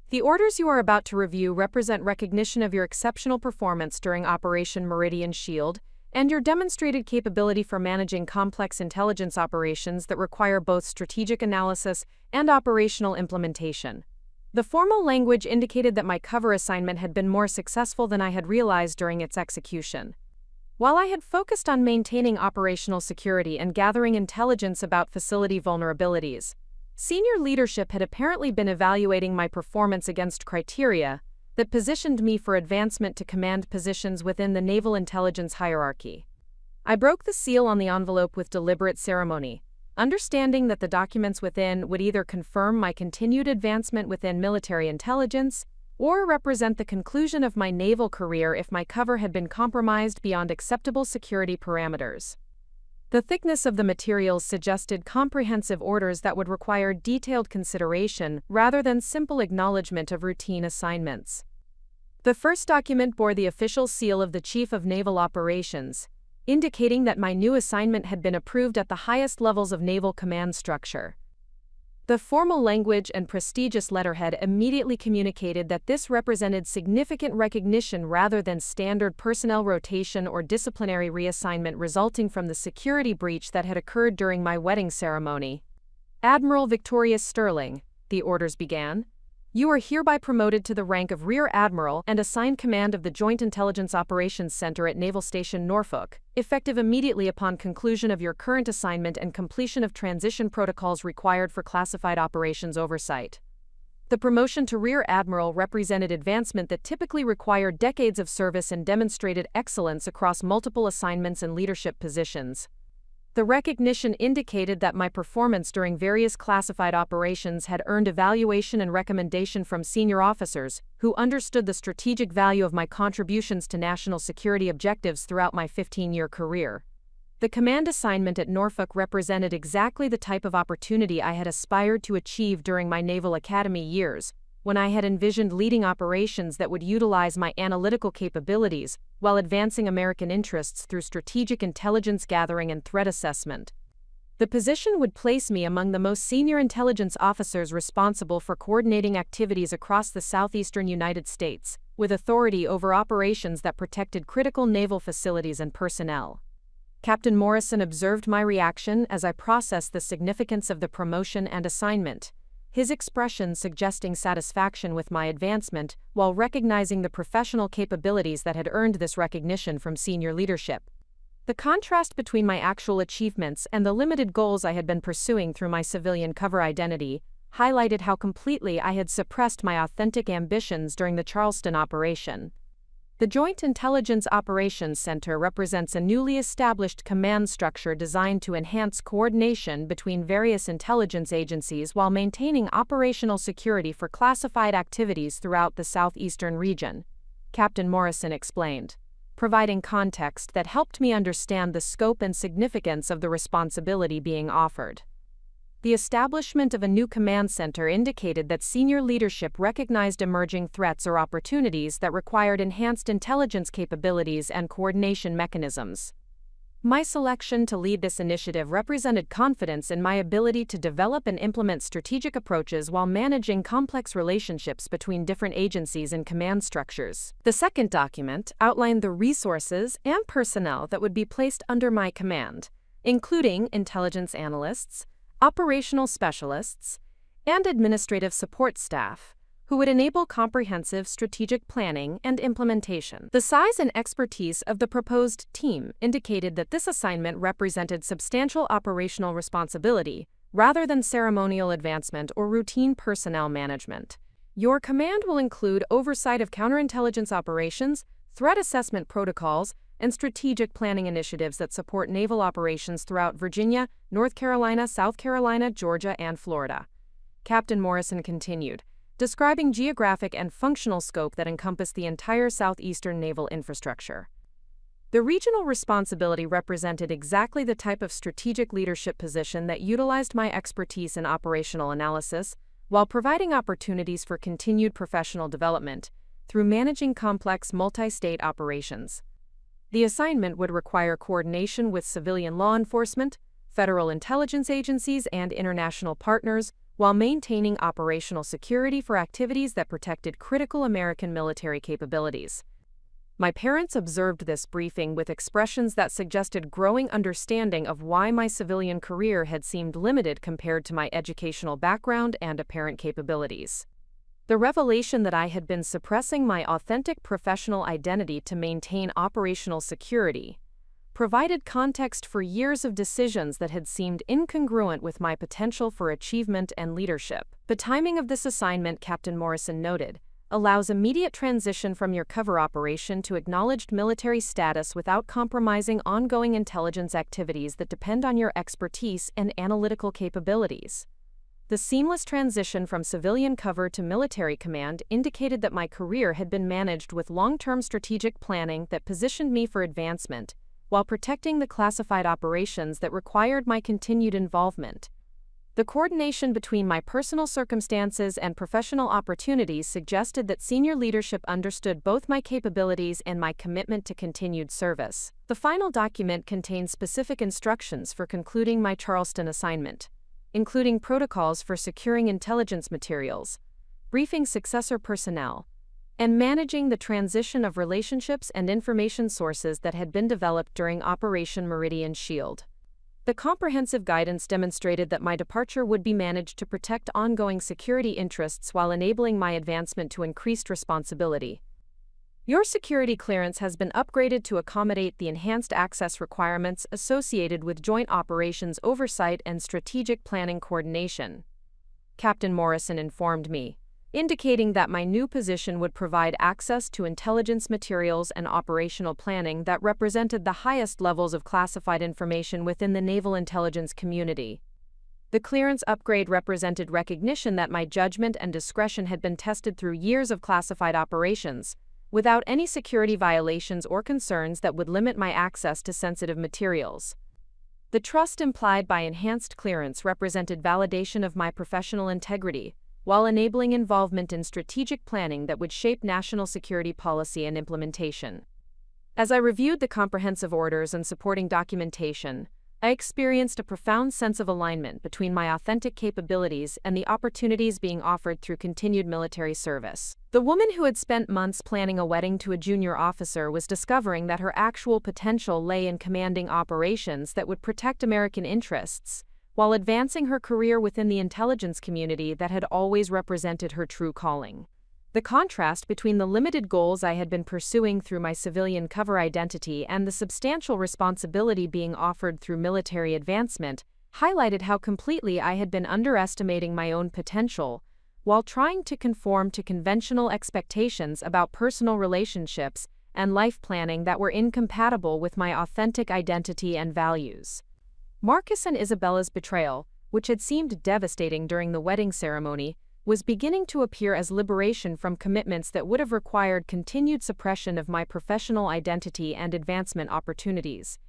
"The orders you are about to review represent recognition of your exceptional performance during Operation Meridian Shield and your demonstrated capability for managing complex intelligence operations that require both strategic analysis and operational implementation." The formal language indicated that my cover assignment had been more successful than I had realized during its execution. While I had focused on maintaining operational security and gathering intelligence about facility vulnerabilities, senior leadership had apparently been evaluating my performance against criteria that positioned me for advancement to command positions within the naval intelligence hierarchy. I broke the seal on the envelope with deliberate ceremony, understanding that the documents within would either confirm my continued advancement within military intelligence or represent the conclusion of my naval career if my cover had been compromised beyond acceptable security parameters. The thickness of the materials suggested comprehensive orders that would require detailed consideration rather than simple acknowledgement of routine assignments. The first document bore the official seal of the Chief of Naval Operations, indicating that my new assignment had been approved at the highest levels of naval command structure. The formal language and prestigious letterhead immediately communicated that this represented significant recognition rather than standard personnel rotation or disciplinary reassignment resulting from the security breach that had occurred during my wedding ceremony. "Admiral Victorious Sterling," the orders began, "you are hereby promoted to the rank of Rear Admiral and assigned command of the Joint Intelligence Operations Center at Naval Station Norfolk, effective immediately upon conclusion of your current assignment and completion of transition protocols required for classified operations oversight." The promotion to Rear Admiral represented advancement that typically required decades of service and demonstrated excellence across multiple assignments and leadership positions. The recognition indicated that my performance during various classified operations had earned evaluation and recommendation from senior officers who understood the strategic value of my contributions to national security objectives throughout my 15-year career. The command assignment at Norfolk represented exactly the type of opportunity I had aspired to achieve during my Naval Academy years, when I had envisioned leading operations that would utilize my analytical capabilities while advancing American interests through strategic intelligence gathering and threat assessment. The position would place me among the most senior intelligence officers responsible for coordinating activities across the southeastern United States, with authority over operations that protected critical naval facilities and personnel. Captain Morrison observed my reaction as I processed the significance of the promotion and assignment, his expression suggesting satisfaction with my advancement while recognizing the professional capabilities that had earned this recognition from senior leadership. The contrast between my actual achievements and the limited goals I had been pursuing through my civilian cover identity highlighted how completely I had suppressed my authentic ambitions during the Charleston operation. The Joint Intelligence Operations Center represents a newly established command structure designed to enhance coordination between various intelligence agencies while maintaining operational security for classified activities throughout the southeastern region, Captain Morrison explained, providing context that helped me understand the scope and significance of the responsibility being offered. The establishment of a new command center indicated that senior leadership recognized emerging threats or opportunities that required enhanced intelligence capabilities and coordination mechanisms. My selection to lead this initiative represented confidence in my ability to develop and implement strategic approaches while managing complex relationships between different agencies and command structures. The second document outlined the resources and personnel that would be placed under my command, including intelligence analysts, operational specialists, and administrative support staff, who would enable comprehensive strategic planning and implementation. The size and expertise of the proposed team indicated that this assignment represented substantial operational responsibility rather than ceremonial advancement or routine personnel management. Your command will include oversight of counterintelligence operations, threat assessment protocols, and strategic planning initiatives that support naval operations throughout Virginia, North Carolina, South Carolina, Georgia, and Florida. Captain Morrison continued, describing geographic and functional scope that encompassed the entire southeastern naval infrastructure. The regional responsibility represented exactly the type of strategic leadership position that utilized my expertise in operational analysis while providing opportunities for continued professional development through managing complex multi-state operations. The assignment would require coordination with civilian law enforcement, federal intelligence agencies, and international partners, while maintaining operational security for activities that protected critical American military capabilities. My parents observed this briefing with expressions that suggested growing understanding of why my civilian career had seemed limited compared to my educational background and apparent capabilities. The revelation that I had been suppressing my authentic professional identity to maintain operational security provided context for years of decisions that had seemed incongruent with my potential for achievement and leadership. The timing of this assignment, Captain Morrison noted, allows immediate transition from your cover operation to acknowledged military status without compromising ongoing intelligence activities that depend on your expertise and analytical capabilities. The seamless transition from civilian cover to military command indicated that my career had been managed with long-term strategic planning that positioned me for advancement, while protecting the classified operations that required my continued involvement. The coordination between my personal circumstances and professional opportunities suggested that senior leadership understood both my capabilities and my commitment to continued service. The final document contains specific instructions for concluding my Charleston assignment, including protocols for securing intelligence materials, briefing successor personnel, and managing the transition of relationships and information sources that had been developed during Operation Meridian Shield. The comprehensive guidance demonstrated that my departure would be managed to protect ongoing security interests while enabling my advancement to increased responsibility. Your security clearance has been upgraded to accommodate the enhanced access requirements associated with joint operations oversight and strategic planning coordination, Captain Morrison informed me, indicating that my new position would provide access to intelligence materials and operational planning that represented the highest levels of classified information within the naval intelligence community. The clearance upgrade represented recognition that my judgment and discretion had been tested through years of classified operations, without any security violations or concerns that would limit my access to sensitive materials. The trust implied by enhanced clearance represented validation of my professional integrity, while enabling involvement in strategic planning that would shape national security policy and implementation. As I reviewed the comprehensive orders and supporting documentation, I experienced a profound sense of alignment between my authentic capabilities and the opportunities being offered through continued military service. The woman who had spent months planning a wedding to a junior officer was discovering that her actual potential lay in commanding operations that would protect American interests, while advancing her career within the intelligence community that had always represented her true calling. The contrast between the limited goals I had been pursuing through my civilian cover identity and the substantial responsibility being offered through military advancement highlighted how completely I had been underestimating my own potential, while trying to conform to conventional expectations about personal relationships and life planning that were incompatible with my authentic identity and values. Marcus and Isabella's betrayal, which had seemed devastating during the wedding ceremony, was beginning to appear as liberation from commitments that would have required continued suppression of my professional identity and advancement opportunities.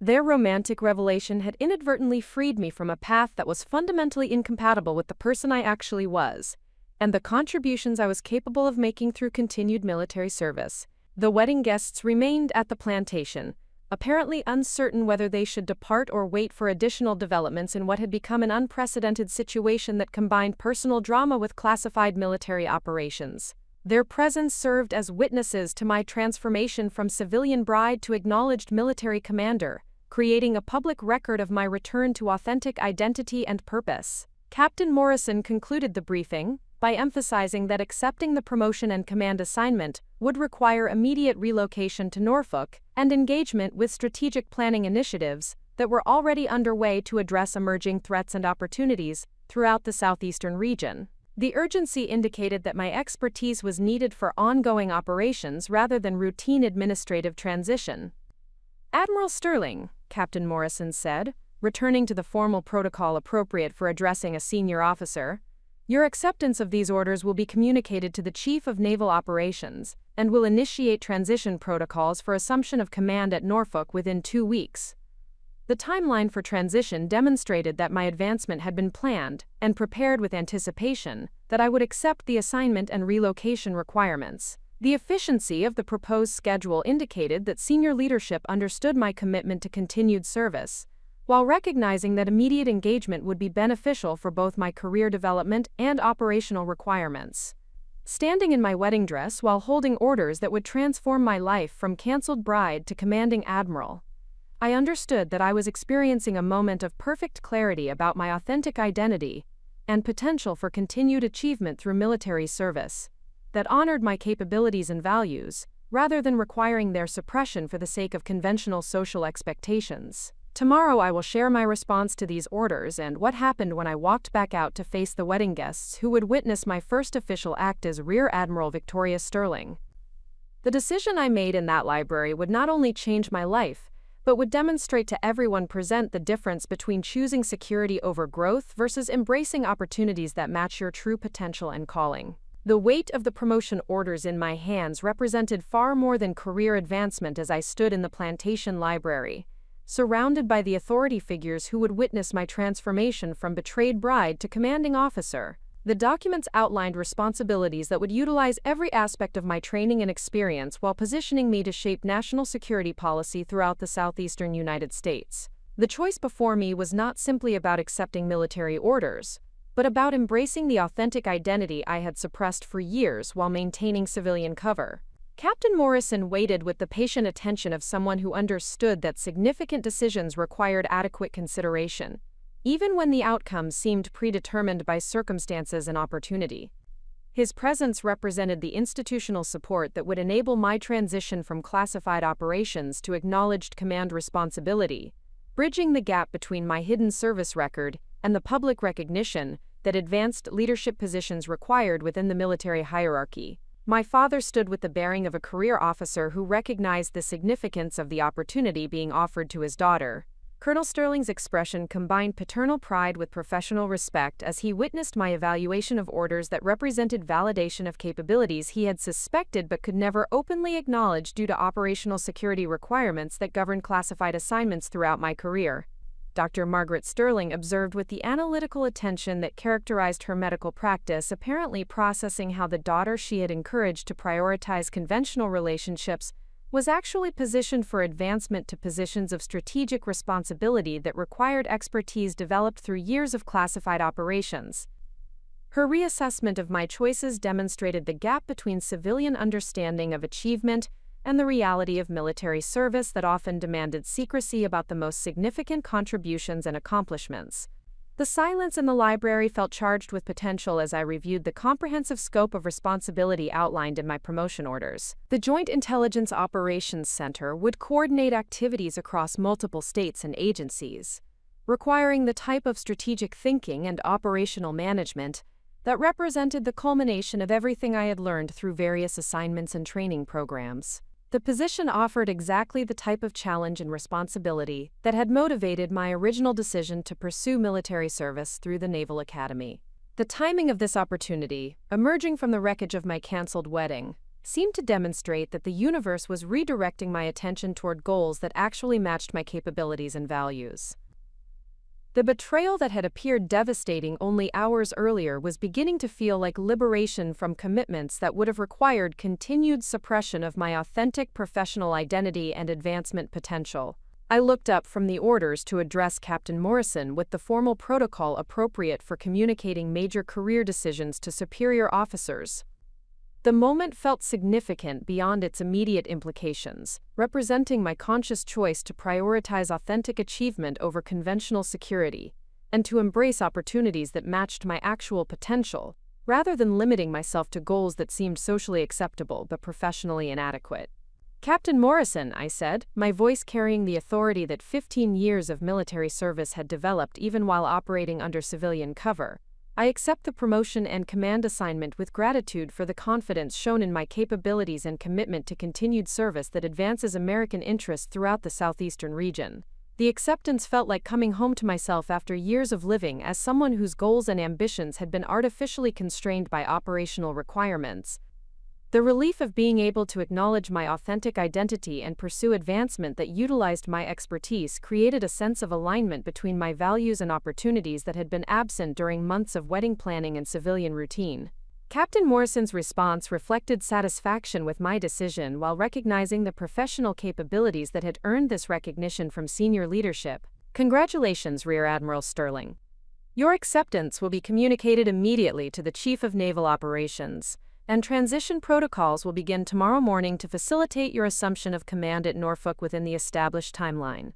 Their romantic revelation had inadvertently freed me from a path that was fundamentally incompatible with the person I actually was, and the contributions I was capable of making through continued military service. The wedding guests remained at the plantation, apparently uncertain whether they should depart or wait for additional developments in what had become an unprecedented situation that combined personal drama with classified military operations. Their presence served as witnesses to my transformation from civilian bride to acknowledged military commander, creating a public record of my return to authentic identity and purpose. Captain Morrison concluded the briefing by emphasizing that accepting the promotion and command assignment would require immediate relocation to Norfolk and engagement with strategic planning initiatives that were already underway to address emerging threats and opportunities throughout the southeastern region. The urgency indicated that my expertise was needed for ongoing operations rather than routine administrative transition. "Admiral Sterling," Captain Morrison said, returning to the formal protocol appropriate for addressing a senior officer, "your acceptance of these orders will be communicated to the Chief of Naval Operations and will initiate transition protocols for assumption of command at Norfolk within 2 weeks." The timeline for transition demonstrated that my advancement had been planned and prepared with anticipation, that I would accept the assignment and relocation requirements. The efficiency of the proposed schedule indicated that senior leadership understood my commitment to continued service, while recognizing that immediate engagement would be beneficial for both my career development and operational requirements. Standing in my wedding dress while holding orders that would transform my life from canceled bride to commanding admiral, I understood that I was experiencing a moment of perfect clarity about my authentic identity and potential for continued achievement through military service that honored my capabilities and values, rather than requiring their suppression for the sake of conventional social expectations. Tomorrow I will share my response to these orders and what happened when I walked back out to face the wedding guests who would witness my first official act as Rear Admiral Victoria Sterling. The decision I made in that library would not only change my life, but would demonstrate to everyone present the difference between choosing security over growth versus embracing opportunities that match your true potential and calling. The weight of the promotion orders in my hands represented far more than career advancement as I stood in the plantation library, surrounded by the authority figures who would witness my transformation from betrayed bride to commanding officer. The documents outlined responsibilities that would utilize every aspect of my training and experience while positioning me to shape national security policy throughout the southeastern United States. The choice before me was not simply about accepting military orders, but about embracing the authentic identity I had suppressed for years while maintaining civilian cover. Captain Morrison waited with the patient attention of someone who understood that significant decisions required adequate consideration, even when the outcome seemed predetermined by circumstances and opportunity. His presence represented the institutional support that would enable my transition from classified operations to acknowledged command responsibility, bridging the gap between my hidden service record and the public recognition that advanced leadership positions required within the military hierarchy. My father stood with the bearing of a career officer who recognized the significance of the opportunity being offered to his daughter. Colonel Sterling's expression combined paternal pride with professional respect as he witnessed my evaluation of orders that represented validation of capabilities he had suspected but could never openly acknowledge due to operational security requirements that governed classified assignments throughout my career. Dr. Margaret Sterling observed with the analytical attention that characterized her medical practice, apparently processing how the daughter she had encouraged to prioritize conventional relationships was actually positioned for advancement to positions of strategic responsibility that required expertise developed through years of classified operations. Her reassessment of my choices demonstrated the gap between civilian understanding of achievement and the reality of military service that often demanded secrecy about the most significant contributions and accomplishments. The silence in the library felt charged with potential as I reviewed the comprehensive scope of responsibility outlined in my promotion orders. The Joint Intelligence Operations Center would coordinate activities across multiple states and agencies, requiring the type of strategic thinking and operational management that represented the culmination of everything I had learned through various assignments and training programs. The position offered exactly the type of challenge and responsibility that had motivated my original decision to pursue military service through the Naval Academy. The timing of this opportunity, emerging from the wreckage of my canceled wedding, seemed to demonstrate that the universe was redirecting my attention toward goals that actually matched my capabilities and values. The betrayal that had appeared devastating only hours earlier was beginning to feel like liberation from commitments that would have required continued suppression of my authentic professional identity and advancement potential. I looked up from the orders to address Captain Morrison with the formal protocol appropriate for communicating major career decisions to superior officers. The moment felt significant beyond its immediate implications, representing my conscious choice to prioritize authentic achievement over conventional security, and to embrace opportunities that matched my actual potential, rather than limiting myself to goals that seemed socially acceptable but professionally inadequate. "Captain Morrison," I said, my voice carrying the authority that 15 years of military service had developed even while operating under civilian cover, "I accept the promotion and command assignment with gratitude for the confidence shown in my capabilities and commitment to continued service that advances American interests throughout the southeastern region." The acceptance felt like coming home to myself after years of living as someone whose goals and ambitions had been artificially constrained by operational requirements. The relief of being able to acknowledge my authentic identity and pursue advancement that utilized my expertise created a sense of alignment between my values and opportunities that had been absent during months of wedding planning and civilian routine. Captain Morrison's response reflected satisfaction with my decision while recognizing the professional capabilities that had earned this recognition from senior leadership. "Congratulations, Rear Admiral Sterling. Your acceptance will be communicated immediately to the Chief of Naval Operations, and transition protocols will begin tomorrow morning to facilitate your assumption of command at Norfolk within the established timeline."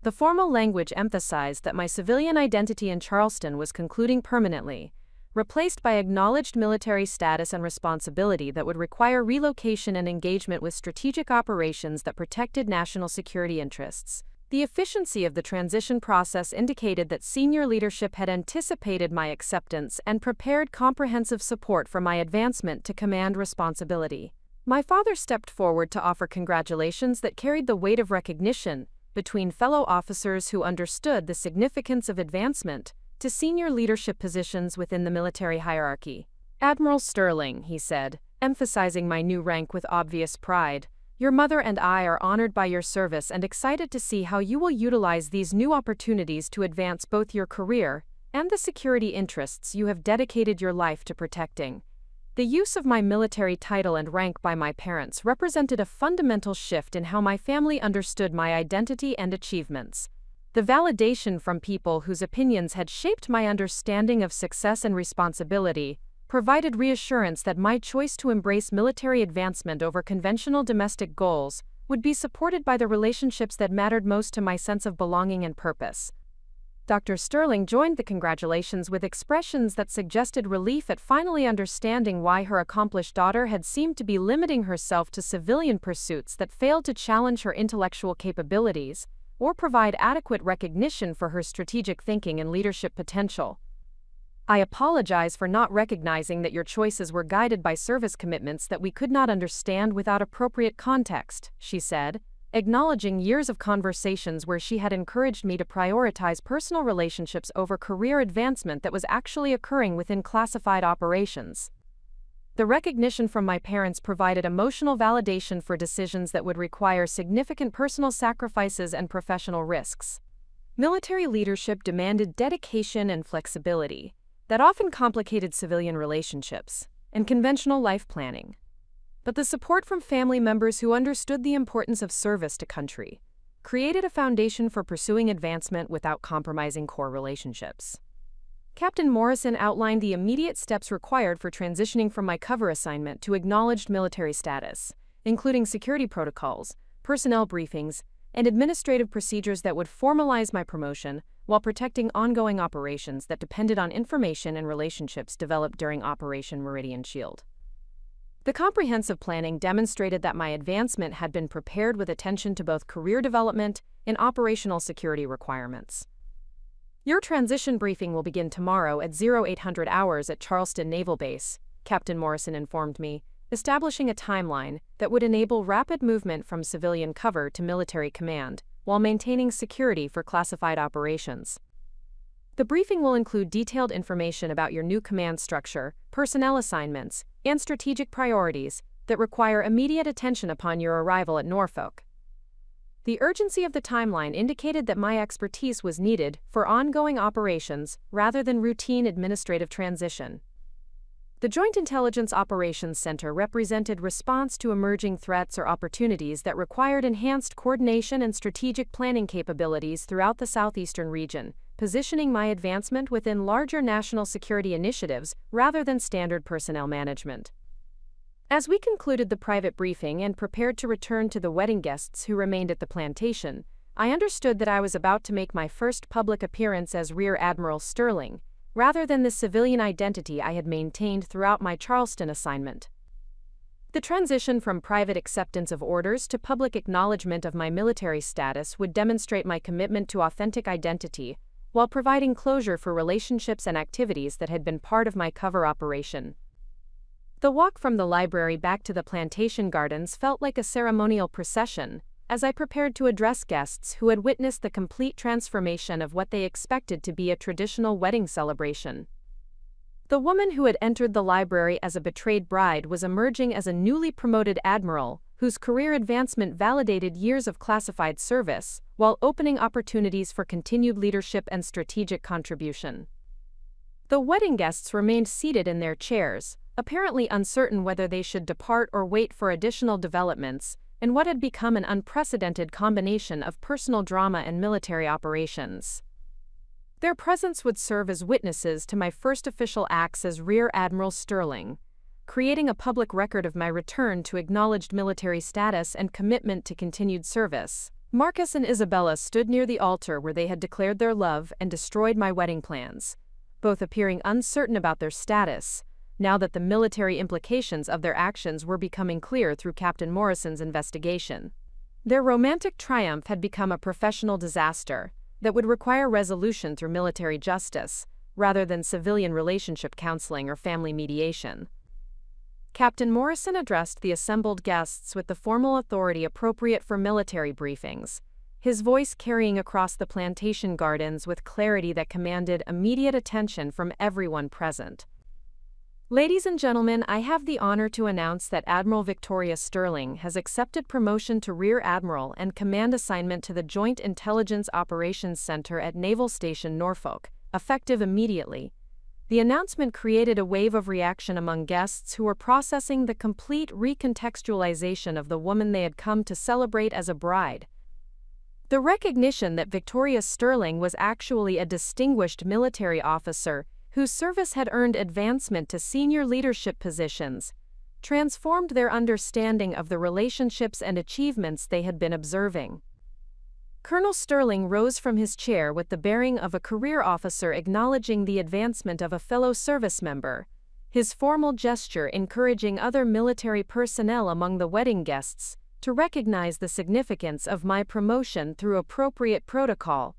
The formal language emphasized that my civilian identity in Charleston was concluding permanently, replaced by acknowledged military status and responsibility that would require relocation and engagement with strategic operations that protected national security interests. The efficiency of the transition process indicated that senior leadership had anticipated my acceptance and prepared comprehensive support for my advancement to command responsibility. My father stepped forward to offer congratulations that carried the weight of recognition between fellow officers who understood the significance of advancement to senior leadership positions within the military hierarchy. "Admiral Sterling," he said, emphasizing my new rank with obvious pride, "your mother and I are honored by your service and excited to see how you will utilize these new opportunities to advance both your career and the security interests you have dedicated your life to protecting." The use of my military title and rank by my parents represented a fundamental shift in how my family understood my identity and achievements. The validation from people whose opinions had shaped my understanding of success and responsibility provided reassurance that my choice to embrace military advancement over conventional domestic goals would be supported by the relationships that mattered most to my sense of belonging and purpose. Dr. Sterling joined the congratulations with expressions that suggested relief at finally understanding why her accomplished daughter had seemed to be limiting herself to civilian pursuits that failed to challenge her intellectual capabilities or provide adequate recognition for her strategic thinking and leadership potential. I apologize for not recognizing that your choices were guided by service commitments that we could not understand without appropriate context, she said, acknowledging years of conversations where she had encouraged me to prioritize personal relationships over career advancement that was actually occurring within classified operations. The recognition from my parents provided emotional validation for decisions that would require significant personal sacrifices and professional risks. Military leadership demanded dedication and flexibility that often complicated civilian relationships and conventional life planning. But the support from family members who understood the importance of service to country created a foundation for pursuing advancement without compromising core relationships. Captain Morrison outlined the immediate steps required for transitioning from my cover assignment to acknowledged military status, including security protocols, personnel briefings, and administrative procedures that would formalize my promotion while protecting ongoing operations that depended on information and relationships developed during Operation Meridian Shield. The comprehensive planning demonstrated that my advancement had been prepared with attention to both career development and operational security requirements. Your transition briefing will begin tomorrow at 0800 hours at Charleston Naval Base, Captain Morrison informed me, establishing a timeline that would enable rapid movement from civilian cover to military command, while maintaining security for classified operations. The briefing will include detailed information about your new command structure, personnel assignments, and strategic priorities that require immediate attention upon your arrival at Norfolk. The urgency of the timeline indicated that my expertise was needed for ongoing operations rather than routine administrative transition. The Joint Intelligence Operations Center represented response to emerging threats or opportunities that required enhanced coordination and strategic planning capabilities throughout the southeastern region, positioning my advancement within larger national security initiatives rather than standard personnel management. As we concluded the private briefing and prepared to return to the wedding guests who remained at the plantation, I understood that I was about to make my first public appearance as Rear Admiral Sterling, rather than the civilian identity I had maintained throughout my Charleston assignment. The transition from private acceptance of orders to public acknowledgement of my military status would demonstrate my commitment to authentic identity, while providing closure for relationships and activities that had been part of my cover operation. The walk from the library back to the plantation gardens felt like a ceremonial procession, as I prepared to address guests who had witnessed the complete transformation of what they expected to be a traditional wedding celebration. The woman who had entered the library as a betrayed bride was emerging as a newly promoted admiral, whose career advancement validated years of classified service, while opening opportunities for continued leadership and strategic contribution. The wedding guests remained seated in their chairs, apparently uncertain whether they should depart or wait for additional developments, in what had become an unprecedented combination of personal drama and military operations. Their presence would serve as witnesses to my first official acts as Rear Admiral Sterling, creating a public record of my return to acknowledged military status and commitment to continued service. Marcus and Isabella stood near the altar where they had declared their love and destroyed my wedding plans, both appearing uncertain about their status, now that the military implications of their actions were becoming clear through Captain Morrison's investigation. Their romantic triumph had become a professional disaster that would require resolution through military justice, rather than civilian relationship counseling or family mediation. Captain Morrison addressed the assembled guests with the formal authority appropriate for military briefings, his voice carrying across the plantation gardens with clarity that commanded immediate attention from everyone present. Ladies and gentlemen, I have the honor to announce that Admiral Victoria Sterling has accepted promotion to Rear Admiral and command assignment to the Joint Intelligence Operations Center at Naval Station Norfolk, effective immediately. The announcement created a wave of reaction among guests who were processing the complete recontextualization of the woman they had come to celebrate as a bride. The recognition that Victoria Sterling was actually a distinguished military officer whose service had earned advancement to senior leadership positions, transformed their understanding of the relationships and achievements they had been observing. Colonel Sterling rose from his chair with the bearing of a career officer acknowledging the advancement of a fellow service member, his formal gesture encouraging other military personnel among the wedding guests to recognize the significance of my promotion through appropriate protocol.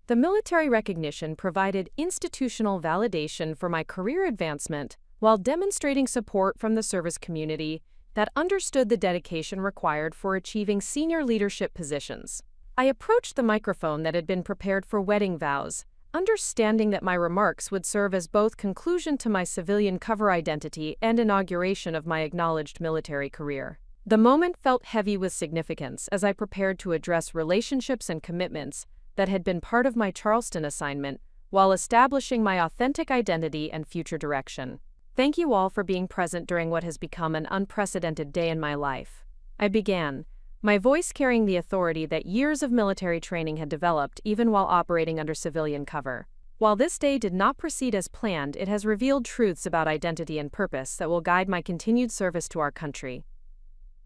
The military recognition provided institutional validation for my career advancement while demonstrating support from the service community that understood the dedication required for achieving senior leadership positions. I approached the microphone that had been prepared for wedding vows, understanding that my remarks would serve as both conclusion to my civilian cover identity and inauguration of my acknowledged military career. The moment felt heavy with significance as I prepared to address relationships and commitments that had been part of my Charleston assignment while establishing my authentic identity and future direction. Thank you all for being present during what has become an unprecedented day in my life. I began, my voice carrying the authority that years of military training had developed even while operating under civilian cover. While this day did not proceed as planned, it has revealed truths about identity and purpose that will guide my continued service to our country.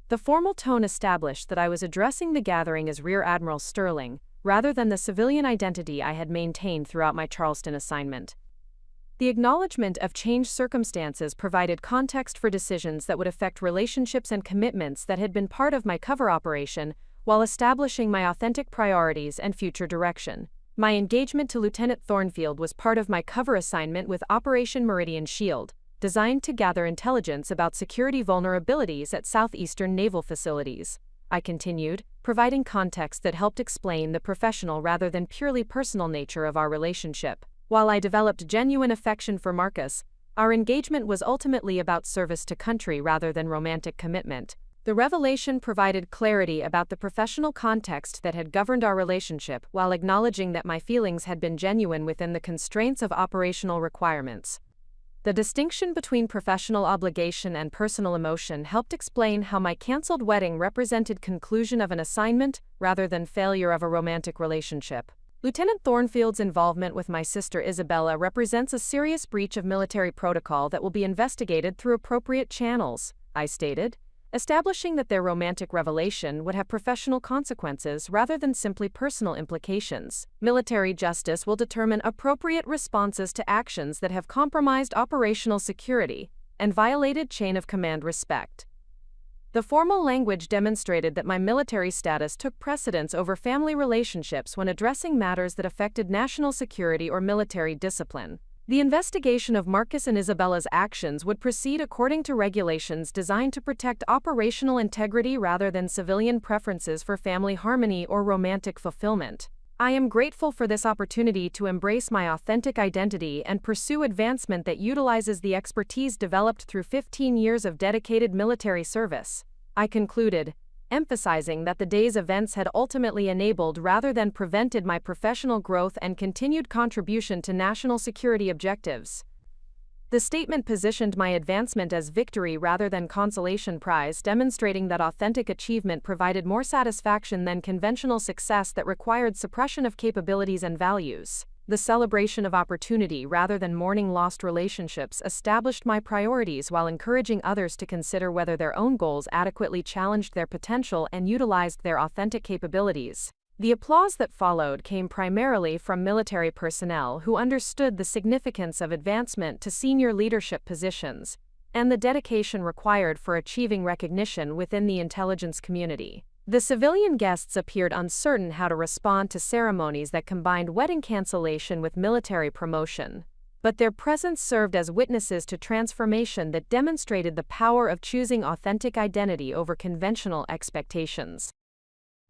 The formal tone established that I was addressing the gathering as Rear Admiral Sterling, rather than the civilian identity I had maintained throughout my Charleston assignment. The acknowledgement of changed circumstances provided context for decisions that would affect relationships and commitments that had been part of my cover operation while establishing my authentic priorities and future direction. My engagement to Lieutenant Thornfield was part of my cover assignment with Operation Meridian Shield, designed to gather intelligence about security vulnerabilities at southeastern naval facilities. I continued, providing context that helped explain the professional rather than purely personal nature of our relationship. While I developed genuine affection for Marcus, our engagement was ultimately about service to country rather than romantic commitment. The revelation provided clarity about the professional context that had governed our relationship while acknowledging that my feelings had been genuine within the constraints of operational requirements. The distinction between professional obligation and personal emotion helped explain how my canceled wedding represented conclusion of an assignment rather than failure of a romantic relationship. Lieutenant Thornfield's involvement with my sister Isabella represents a serious breach of military protocol that will be investigated through appropriate channels, I stated, establishing that their romantic revelation would have professional consequences rather than simply personal implications. Military justice will determine appropriate responses to actions that have compromised operational security and violated chain of command respect. The formal language demonstrated that my military status took precedence over family relationships when addressing matters that affected national security or military discipline. The investigation of Marcus and Isabella's actions would proceed according to regulations designed to protect operational integrity rather than civilian preferences for family harmony or romantic fulfillment. I am grateful for this opportunity to embrace my authentic identity and pursue advancement that utilizes the expertise developed through 15 years of dedicated military service. I concluded, emphasizing that the day's events had ultimately enabled rather than prevented my professional growth and continued contribution to national security objectives. The statement positioned my advancement as victory rather than consolation prize, demonstrating that authentic achievement provided more satisfaction than conventional success that required suppression of capabilities and values. The celebration of opportunity rather than mourning lost relationships established my priorities while encouraging others to consider whether their own goals adequately challenged their potential and utilized their authentic capabilities. The applause that followed came primarily from military personnel who understood the significance of advancement to senior leadership positions and the dedication required for achieving recognition within the intelligence community. The civilian guests appeared uncertain how to respond to ceremonies that combined wedding cancellation with military promotion, but their presence served as witnesses to transformation that demonstrated the power of choosing authentic identity over conventional expectations.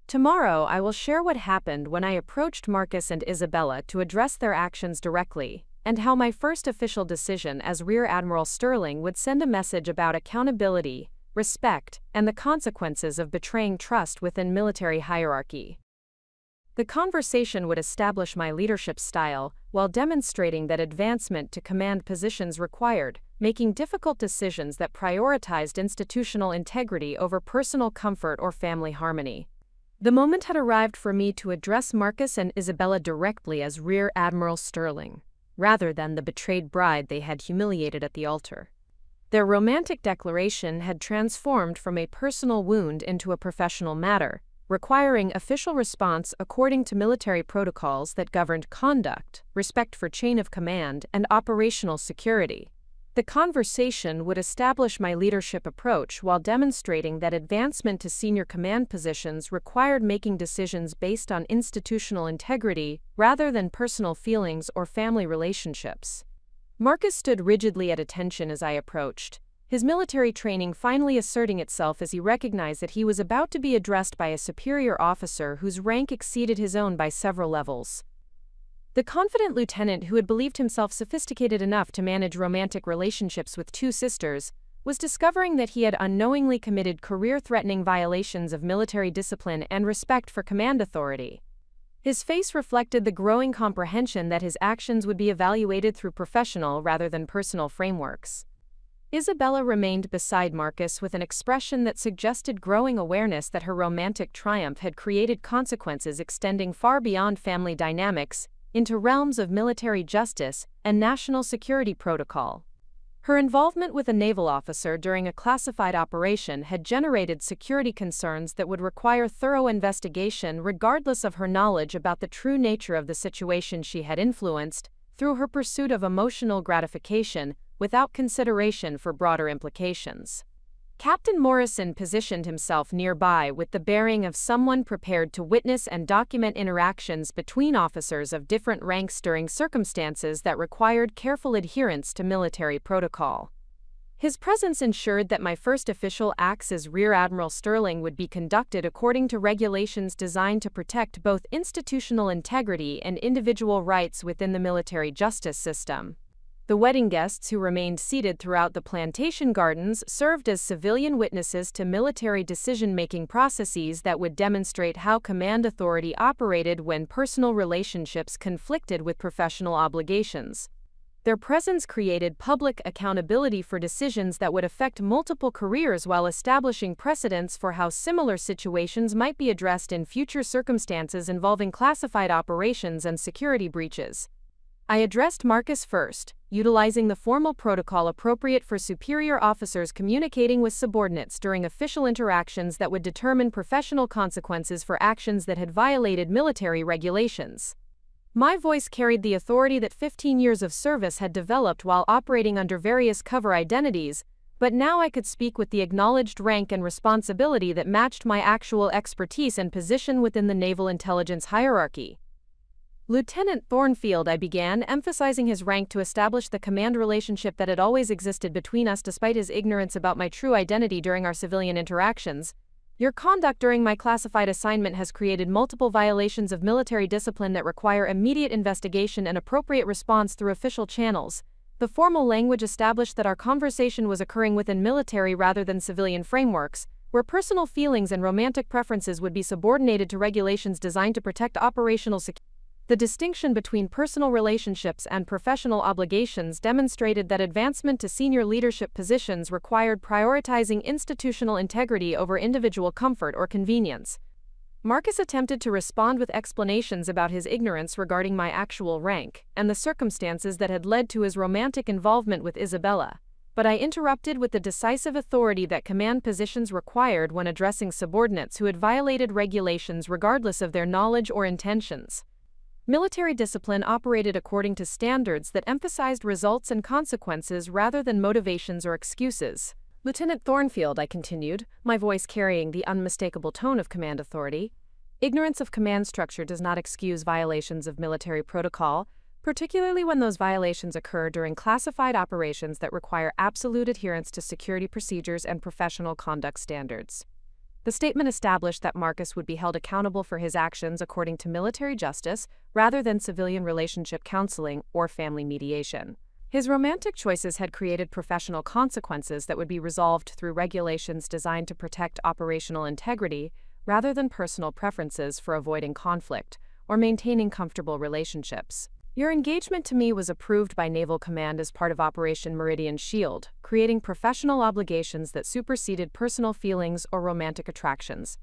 Tomorrow I will share what happened when I approached Marcus and Isabella to address their actions directly, and how my first official decision as Rear Admiral Sterling would send a message about accountability, respect, and the consequences of betraying trust within military hierarchy. The conversation would establish my leadership style while demonstrating that advancement to command positions required making difficult decisions that prioritized institutional integrity over personal comfort or family harmony. The moment had arrived for me to address Marcus and Isabella directly as Rear Admiral Sterling, rather than the betrayed bride they had humiliated at the altar. Their romantic declaration had transformed from a personal wound into a professional matter, requiring official response according to military protocols that governed conduct, respect for chain of command, and operational security. The conversation would establish my leadership approach while demonstrating that advancement to senior command positions required making decisions based on institutional integrity rather than personal feelings or family relationships. Marcus stood rigidly at attention as I approached, his military training finally asserting itself as he recognized that he was about to be addressed by a superior officer whose rank exceeded his own by several levels. The confident lieutenant who had believed himself sophisticated enough to manage romantic relationships with two sisters was discovering that he had unknowingly committed career-threatening violations of military discipline and respect for command authority. His face reflected the growing comprehension that his actions would be evaluated through professional rather than personal frameworks. Isabella remained beside Marcus with an expression that suggested growing awareness that her romantic triumph had created consequences extending far beyond family dynamics into realms of military justice and national security protocol. Her involvement with a naval officer during a classified operation had generated security concerns that would require thorough investigation regardless of her knowledge about the true nature of the situation she had influenced through her pursuit of emotional gratification without consideration for broader implications. Captain Morrison positioned himself nearby with the bearing of someone prepared to witness and document interactions between officers of different ranks during circumstances that required careful adherence to military protocol. His presence ensured that my first official acts as Rear Admiral Sterling would be conducted according to regulations designed to protect both institutional integrity and individual rights within the military justice system. The wedding guests who remained seated throughout the plantation gardens served as civilian witnesses to military decision-making processes that would demonstrate how command authority operated when personal relationships conflicted with professional obligations. Their presence created public accountability for decisions that would affect multiple careers while establishing precedents for how similar situations might be addressed in future circumstances involving classified operations and security breaches. I addressed Marcus first, utilizing the formal protocol appropriate for superior officers communicating with subordinates during official interactions that would determine professional consequences for actions that had violated military regulations. My voice carried the authority that 15 years of service had developed while operating under various cover identities, but now I could speak with the acknowledged rank and responsibility that matched my actual expertise and position within the naval intelligence hierarchy. Lieutenant Thornfield, I began, emphasizing his rank to establish the command relationship that had always existed between us despite his ignorance about my true identity during our civilian interactions. Your conduct during my classified assignment has created multiple violations of military discipline that require immediate investigation and appropriate response through official channels. The formal language established that our conversation was occurring within military rather than civilian frameworks, where personal feelings and romantic preferences would be subordinated to regulations designed to protect operational security. The distinction between personal relationships and professional obligations demonstrated that advancement to senior leadership positions required prioritizing institutional integrity over individual comfort or convenience. Marcus attempted to respond with explanations about his ignorance regarding my actual rank and the circumstances that had led to his romantic involvement with Isabella, but I interrupted with the decisive authority that command positions required when addressing subordinates who had violated regulations regardless of their knowledge or intentions. Military discipline operated according to standards that emphasized results and consequences rather than motivations or excuses. Lieutenant Thornfield, I continued, my voice carrying the unmistakable tone of command authority, ignorance of command structure does not excuse violations of military protocol, particularly when those violations occur during classified operations that require absolute adherence to security procedures and professional conduct standards. The statement established that Marcus would be held accountable for his actions according to military justice rather than civilian relationship counseling or family mediation. His romantic choices had created professional consequences that would be resolved through regulations designed to protect operational integrity rather than personal preferences for avoiding conflict or maintaining comfortable relationships. Your engagement to me was approved by Naval Command as part of Operation Meridian Shield, creating professional obligations that superseded personal feelings or romantic attractions,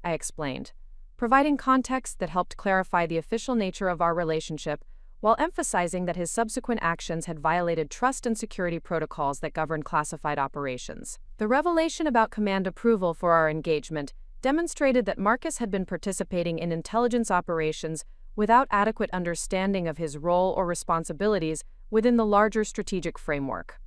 I explained, providing context that helped clarify the official nature of our relationship while emphasizing that his subsequent actions had violated trust and security protocols that govern classified operations. The revelation about command approval for our engagement demonstrated that Marcus had been participating in intelligence operations without adequate understanding of his role or responsibilities within the larger strategic framework.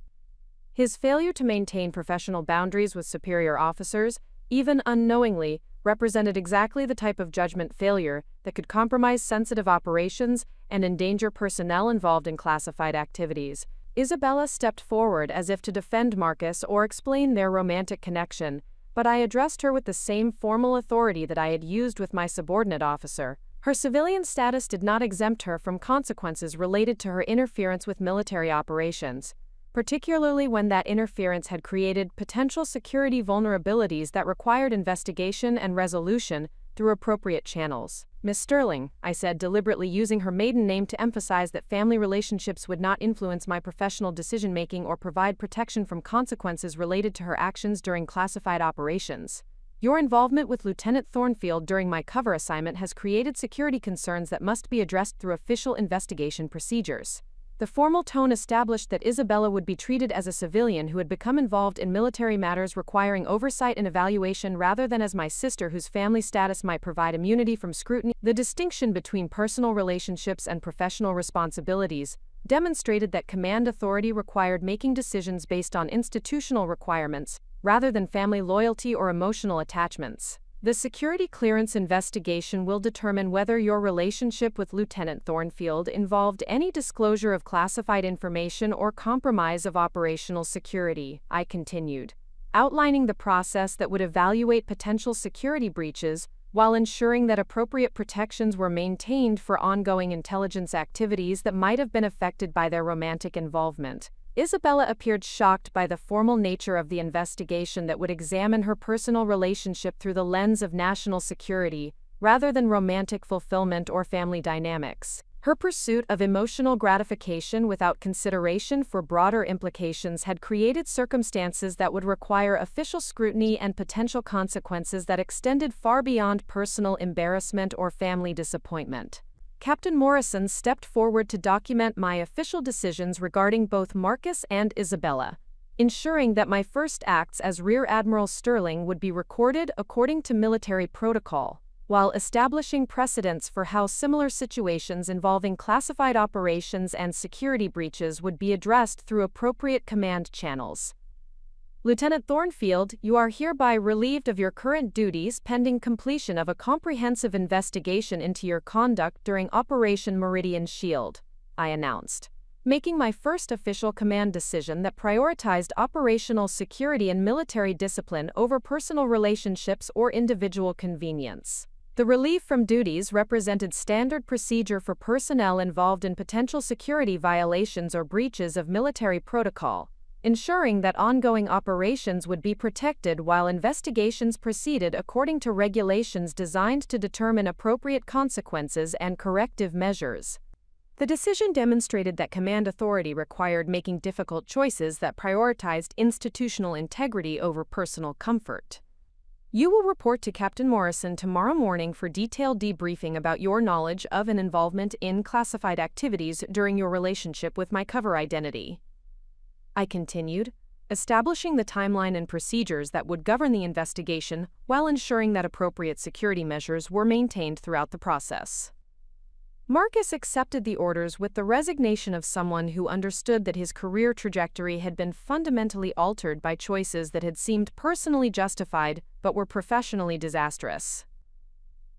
His failure to maintain professional boundaries with superior officers, even unknowingly, represented exactly the type of judgment failure that could compromise sensitive operations and endanger personnel involved in classified activities. Isabella stepped forward as if to defend Marcus or explain their romantic connection, but I addressed her with the same formal authority that I had used with my subordinate officer. Her civilian status did not exempt her from consequences related to her interference with military operations, particularly when that interference had created potential security vulnerabilities that required investigation and resolution through appropriate channels. Miss Sterling, I said, deliberately using her maiden name to emphasize that family relationships would not influence my professional decision-making or provide protection from consequences related to her actions during classified operations. Your involvement with Lieutenant Thornfield during my cover assignment has created security concerns that must be addressed through official investigation procedures. The formal tone established that Isabella would be treated as a civilian who had become involved in military matters requiring oversight and evaluation rather than as my sister whose family status might provide immunity from scrutiny. The distinction between personal relationships and professional responsibilities demonstrated that command authority required making decisions based on institutional requirements rather than family loyalty or emotional attachments. The security clearance investigation will determine whether your relationship with Lieutenant Thornfield involved any disclosure of classified information or compromise of operational security, I continued, outlining the process that would evaluate potential security breaches while ensuring that appropriate protections were maintained for ongoing intelligence activities that might have been affected by their romantic involvement. Isabella appeared shocked by the formal nature of the investigation that would examine her personal relationship through the lens of national security, rather than romantic fulfillment or family dynamics. Her pursuit of emotional gratification without consideration for broader implications had created circumstances that would require official scrutiny and potential consequences that extended far beyond personal embarrassment or family disappointment. Captain Morrison stepped forward to document my official decisions regarding both Marcus and Isabella, ensuring that my first acts as Rear Admiral Sterling would be recorded according to military protocol, while establishing precedents for how similar situations involving classified operations and security breaches would be addressed through appropriate command channels. Lieutenant Thornfield, you are hereby relieved of your current duties pending completion of a comprehensive investigation into your conduct during Operation Meridian Shield, I announced, making my first official command decision that prioritized operational security and military discipline over personal relationships or individual convenience. The relief from duties represented standard procedure for personnel involved in potential security violations or breaches of military protocol, ensuring that ongoing operations would be protected while investigations proceeded according to regulations designed to determine appropriate consequences and corrective measures. The decision demonstrated that command authority required making difficult choices that prioritized institutional integrity over personal comfort. You will report to Captain Morrison tomorrow morning for detailed debriefing about your knowledge of and involvement in classified activities during your relationship with my cover identity, I continued, establishing the timeline and procedures that would govern the investigation while ensuring that appropriate security measures were maintained throughout the process. Marcus accepted the orders with the resignation of someone who understood that his career trajectory had been fundamentally altered by choices that had seemed personally justified but were professionally disastrous.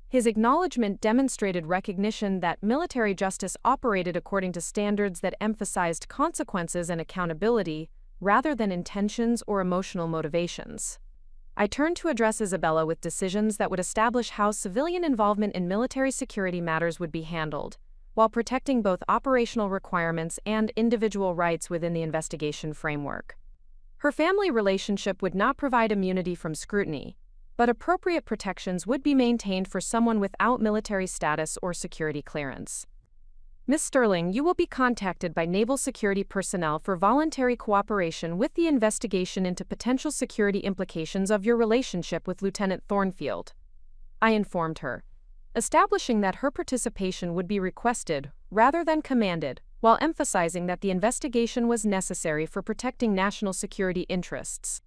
His acknowledgement demonstrated recognition that military justice operated according to standards that emphasized consequences and accountability, rather than intentions or emotional motivations. I turned to address Isabella with decisions that would establish how civilian involvement in military security matters would be handled, while protecting both operational requirements and individual rights within the investigation framework. Her family relationship would not provide immunity from scrutiny, but appropriate protections would be maintained for someone without military status or security clearance. Ms. Sterling, you will be contacted by Naval Security personnel for voluntary cooperation with the investigation into potential security implications of your relationship with Lieutenant Thornfield, I informed her, establishing that her participation would be requested rather than commanded, while emphasizing that the investigation was necessary for protecting national security interests.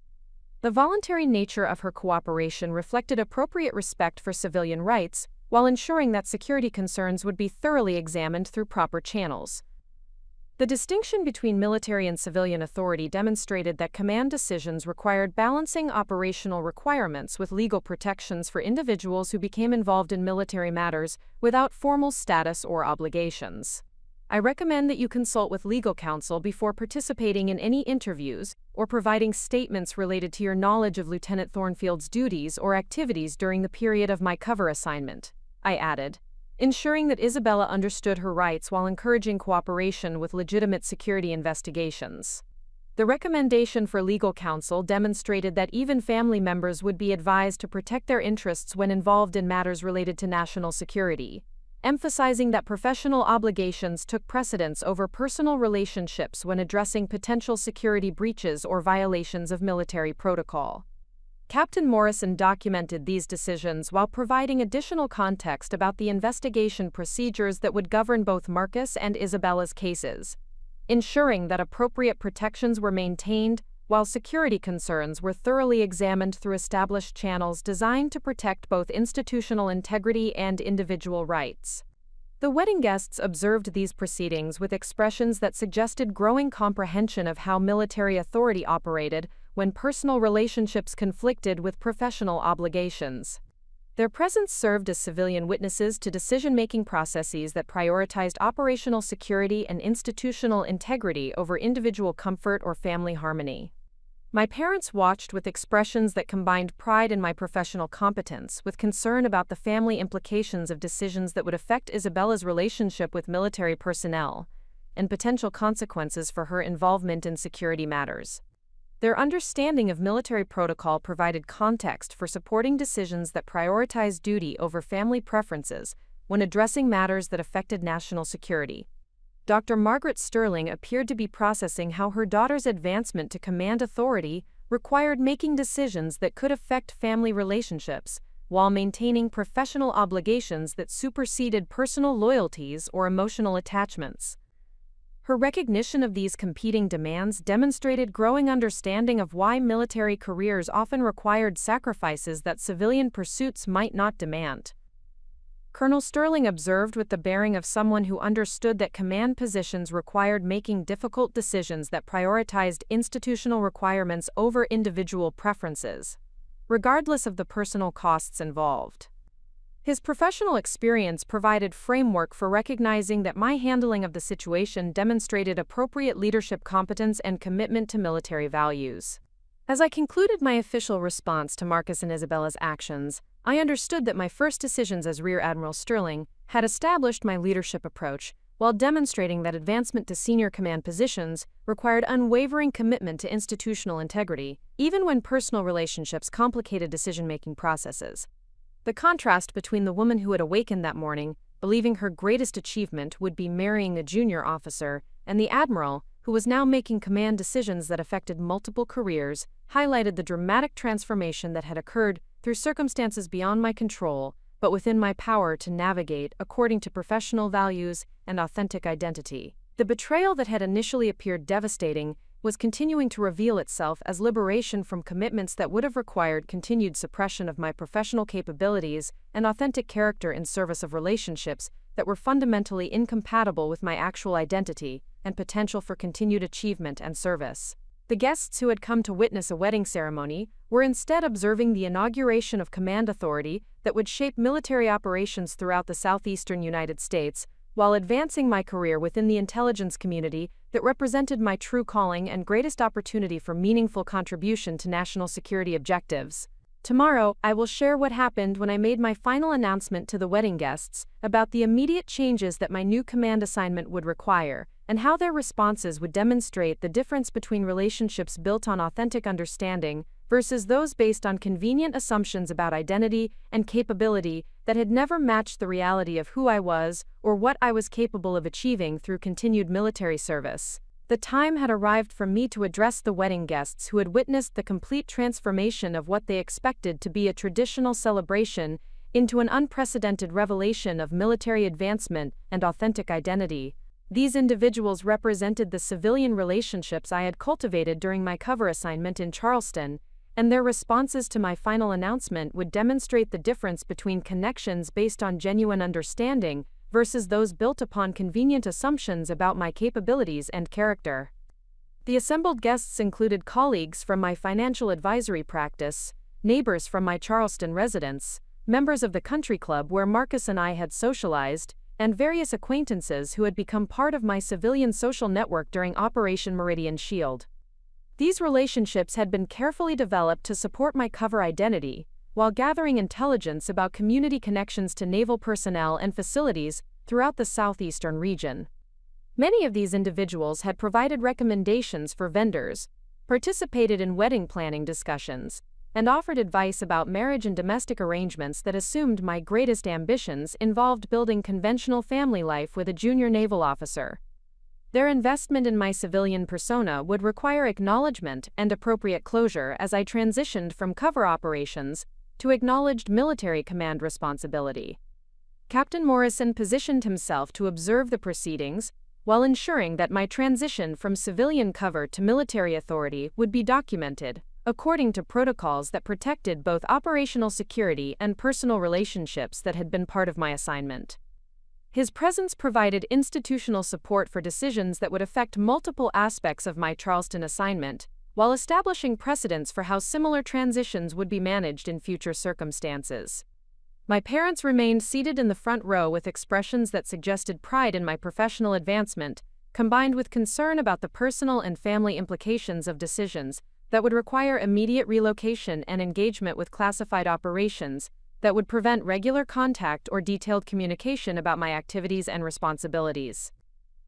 The voluntary nature of her cooperation reflected appropriate respect for civilian rights, while ensuring that security concerns would be thoroughly examined through proper channels. The distinction between military and civilian authority demonstrated that command decisions required balancing operational requirements with legal protections for individuals who became involved in military matters without formal status or obligations. I recommend that you consult with legal counsel before participating in any interviews or providing statements related to your knowledge of Lieutenant Thornfield's duties or activities during the period of my cover assignment, I added, ensuring that Isabella understood her rights while encouraging cooperation with legitimate security investigations. The recommendation for legal counsel demonstrated that even family members would be advised to protect their interests when involved in matters related to national security, emphasizing that professional obligations took precedence over personal relationships when addressing potential security breaches or violations of military protocol. Captain Morrison documented these decisions while providing additional context about the investigation procedures that would govern both Marcus and Isabella's cases, ensuring that appropriate protections were maintained while security concerns were thoroughly examined through established channels designed to protect both institutional integrity and individual rights. The wedding guests observed these proceedings with expressions that suggested growing comprehension of how military authority operated when personal relationships conflicted with professional obligations. Their presence served as civilian witnesses to decision-making processes that prioritized operational security and institutional integrity over individual comfort or family harmony. My parents watched with expressions that combined pride in my professional competence with concern about the family implications of decisions that would affect Isabella's relationship with military personnel and potential consequences for her involvement in security matters. Their understanding of military protocol provided context for supporting decisions that prioritize duty over family preferences when addressing matters that affected national security. Dr. Margaret Sterling appeared to be processing how her daughter's advancement to command authority required making decisions that could affect family relationships while maintaining professional obligations that superseded personal loyalties or emotional attachments. Her recognition of these competing demands demonstrated growing understanding of why military careers often required sacrifices that civilian pursuits might not demand. Colonel Sterling observed with the bearing of someone who understood that command positions required making difficult decisions that prioritized institutional requirements over individual preferences, regardless of the personal costs involved. His professional experience provided framework for recognizing that my handling of the situation demonstrated appropriate leadership competence and commitment to military values. As I concluded my official response to Marcus and Isabella's actions, I understood that my first decisions as Rear Admiral Sterling had established my leadership approach while demonstrating that advancement to senior command positions required unwavering commitment to institutional integrity, even when personal relationships complicated decision-making processes. The contrast between the woman who had awakened that morning, believing her greatest achievement would be marrying a junior officer, and the Admiral, who was now making command decisions that affected multiple careers, highlighted the dramatic transformation that had occurred through circumstances beyond my control, but within my power to navigate according to professional values and authentic identity. The betrayal that had initially appeared devastating was continuing to reveal itself as liberation from commitments that would have required continued suppression of my professional capabilities and authentic character in service of relationships that were fundamentally incompatible with my actual identity and potential for continued achievement and service. The guests who had come to witness a wedding ceremony were instead observing the inauguration of command authority that would shape military operations throughout the southeastern United States, while advancing my career within the intelligence community that represented my true calling and greatest opportunity for meaningful contribution to national security objectives. Tomorrow, I will share what happened when I made my final announcement to the wedding guests about the immediate changes that my new command assignment would require, and how their responses would demonstrate the difference between relationships built on authentic understanding versus those based on convenient assumptions about identity and capability that had never matched the reality of who I was or what I was capable of achieving through continued military service. The time had arrived for me to address the wedding guests who had witnessed the complete transformation of what they expected to be a traditional celebration into an unprecedented revelation of military advancement and authentic identity. These individuals represented the civilian relationships I had cultivated during my cover assignment in Charleston, and their responses to my final announcement would demonstrate the difference between connections based on genuine understanding versus those built upon convenient assumptions about my capabilities and character. The assembled guests included colleagues from my financial advisory practice, neighbors from my Charleston residence, members of the country club where Marcus and I had socialized, and various acquaintances who had become part of my civilian social network during Operation Meridian Shield. These relationships had been carefully developed to support my cover identity, while gathering intelligence about community connections to naval personnel and facilities throughout the southeastern region. Many of these individuals had provided recommendations for vendors, participated in wedding planning discussions, and offered advice about marriage and domestic arrangements that assumed my greatest ambitions involved building conventional family life with a junior naval officer. Their investment in my civilian persona would require acknowledgement and appropriate closure as I transitioned from cover operations to acknowledged military command responsibility. Captain Morrison positioned himself to observe the proceedings, while ensuring that my transition from civilian cover to military authority would be documented, according to protocols that protected both operational security and personal relationships that had been part of my assignment. His presence provided institutional support for decisions that would affect multiple aspects of my Charleston assignment, while establishing precedents for how similar transitions would be managed in future circumstances. My parents remained seated in the front row with expressions that suggested pride in my professional advancement, combined with concern about the personal and family implications of decisions that would require immediate relocation and engagement with classified operations that would prevent regular contact or detailed communication about my activities and responsibilities.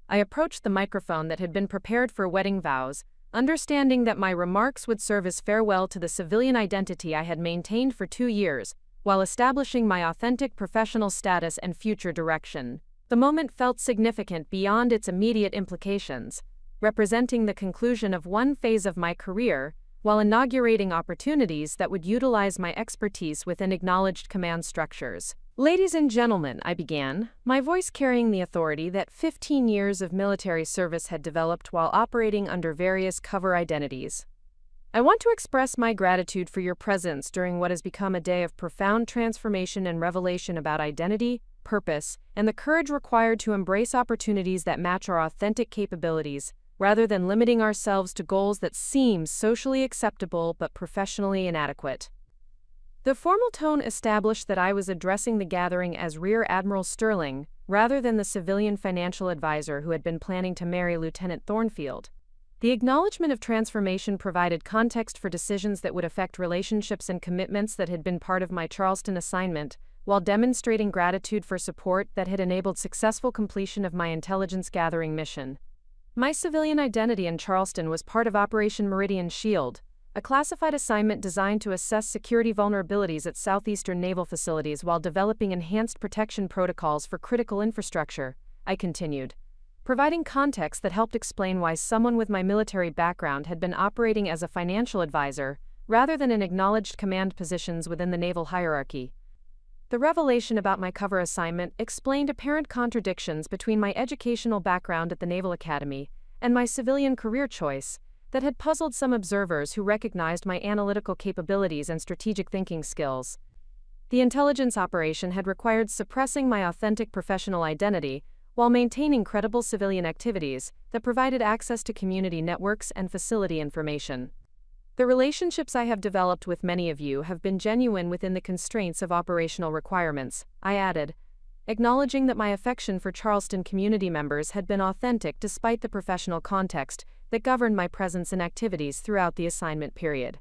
I approached the microphone that had been prepared for wedding vows, understanding that my remarks would serve as farewell to the civilian identity I had maintained for 2 years, while establishing my authentic professional status and future direction. The moment felt significant beyond its immediate implications, representing the conclusion of one phase of my career, while inaugurating opportunities that would utilize my expertise within acknowledged command structures. Ladies and gentlemen, I began, my voice carrying the authority that 15 years of military service had developed while operating under various cover identities. I want to express my gratitude for your presence during what has become a day of profound transformation and revelation about identity, purpose, and the courage required to embrace opportunities that match our authentic capabilities, rather than limiting ourselves to goals that seem socially acceptable but professionally inadequate. The formal tone established that I was addressing the gathering as Rear Admiral Sterling, rather than the civilian financial advisor who had been planning to marry Lieutenant Thornfield. The acknowledgement of transformation provided context for decisions that would affect relationships and commitments that had been part of my Charleston assignment, while demonstrating gratitude for support that had enabled successful completion of my intelligence gathering mission. My civilian identity in Charleston was part of Operation Meridian Shield, a classified assignment designed to assess security vulnerabilities at southeastern naval facilities while developing enhanced protection protocols for critical infrastructure, I continued, providing context that helped explain why someone with my military background had been operating as a financial advisor, rather than in acknowledged command positions within the naval hierarchy. The revelation about my cover assignment explained apparent contradictions between my educational background at the Naval Academy and my civilian career choice that had puzzled some observers who recognized my analytical capabilities and strategic thinking skills. The intelligence operation had required suppressing my authentic professional identity while maintaining credible civilian activities that provided access to community networks and facility information. The relationships I have developed with many of you have been genuine within the constraints of operational requirements, I added, acknowledging that my affection for Charleston community members had been authentic despite the professional context that governed my presence and activities throughout the assignment period.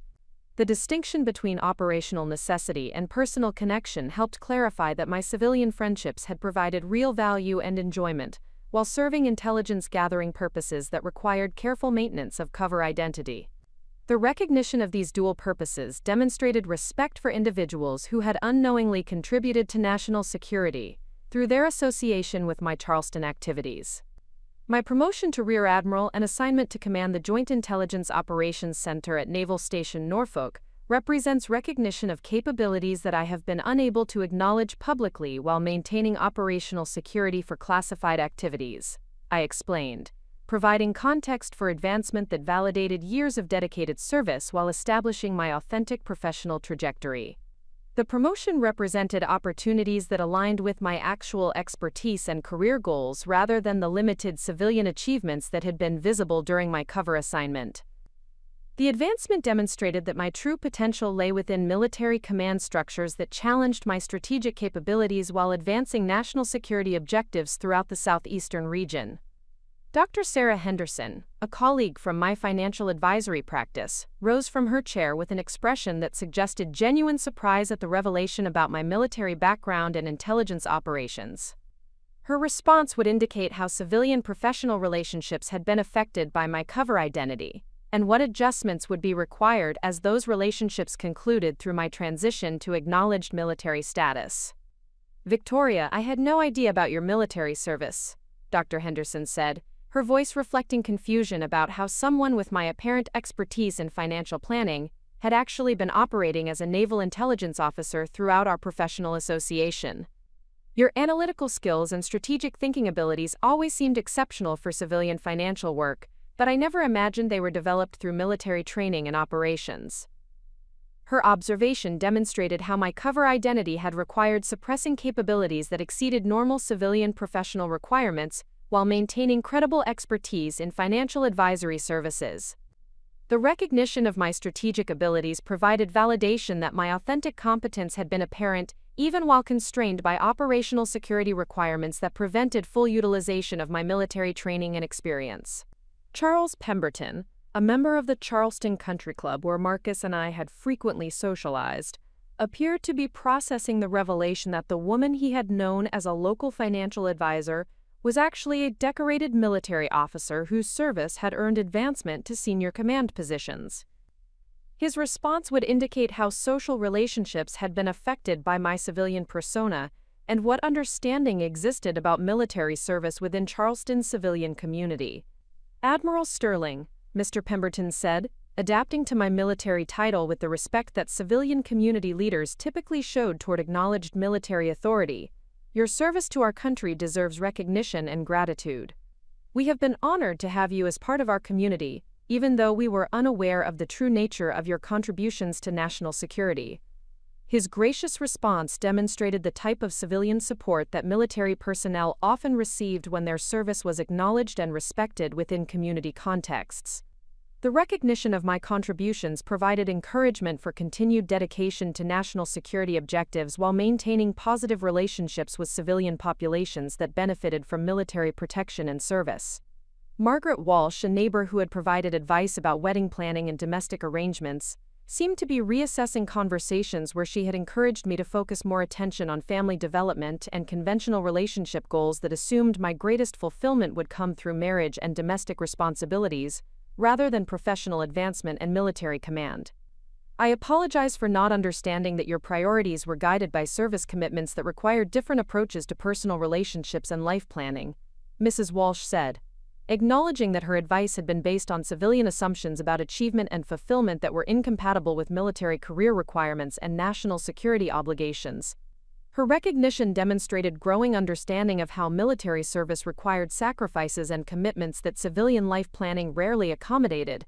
The distinction between operational necessity and personal connection helped clarify that my civilian friendships had provided real value and enjoyment, while serving intelligence gathering purposes that required careful maintenance of cover identity. The recognition of these dual purposes demonstrated respect for individuals who had unknowingly contributed to national security through their association with my Charleston activities. My promotion to Rear Admiral and assignment to command the Joint Intelligence Operations Center at Naval Station Norfolk represents recognition of capabilities that I have been unable to acknowledge publicly while maintaining operational security for classified activities, I explained, providing context for advancement that validated years of dedicated service while establishing my authentic professional trajectory. The promotion represented opportunities that aligned with my actual expertise and career goals rather than the limited civilian achievements that had been visible during my cover assignment. The advancement demonstrated that my true potential lay within military command structures that challenged my strategic capabilities while advancing national security objectives throughout the southeastern region. Dr. Sarah Henderson, a colleague from my financial advisory practice, rose from her chair with an expression that suggested genuine surprise at the revelation about my military background and intelligence operations. Her response would indicate how civilian-professional relationships had been affected by my cover identity, and what adjustments would be required as those relationships concluded through my transition to acknowledged military status. "Victoria, I had no idea about your military service," Dr. Henderson said, her voice reflecting confusion about how someone with my apparent expertise in financial planning had actually been operating as a naval intelligence officer throughout our professional association. "Your analytical skills and strategic thinking abilities always seemed exceptional for civilian financial work, but I never imagined they were developed through military training and operations." Her observation demonstrated how my cover identity had required suppressing capabilities that exceeded normal civilian professional requirements while maintaining credible expertise in financial advisory services. The recognition of my strategic abilities provided validation that my authentic competence had been apparent even while constrained by operational security requirements that prevented full utilization of my military training and experience. Charles Pemberton, a member of the Charleston Country Club where Marcus and I had frequently socialized, appeared to be processing the revelation that the woman he had known as a local financial advisor was actually a decorated military officer whose service had earned advancement to senior command positions. His response would indicate how social relationships had been affected by my civilian persona and what understanding existed about military service within Charleston's civilian community. "Admiral Sterling," Mr. Pemberton said, adapting to my military title with the respect that civilian community leaders typically showed toward acknowledged military authority, "your service to our country deserves recognition and gratitude. We have been honored to have you as part of our community, even though we were unaware of the true nature of your contributions to national security." His gracious response demonstrated the type of civilian support that military personnel often received when their service was acknowledged and respected within community contexts. The recognition of my contributions provided encouragement for continued dedication to national security objectives while maintaining positive relationships with civilian populations that benefited from military protection and service. Margaret Walsh, a neighbor who had provided advice about wedding planning and domestic arrangements, seemed to be reassessing conversations where she had encouraged me to focus more attention on family development and conventional relationship goals that assumed my greatest fulfillment would come through marriage and domestic responsibilities, rather than professional advancement and military command. "I apologize for not understanding that your priorities were guided by service commitments that required different approaches to personal relationships and life planning," Mrs. Walsh said, acknowledging that her advice had been based on civilian assumptions about achievement and fulfillment that were incompatible with military career requirements and national security obligations. Her recognition demonstrated growing understanding of how military service required sacrifices and commitments that civilian life planning rarely accommodated,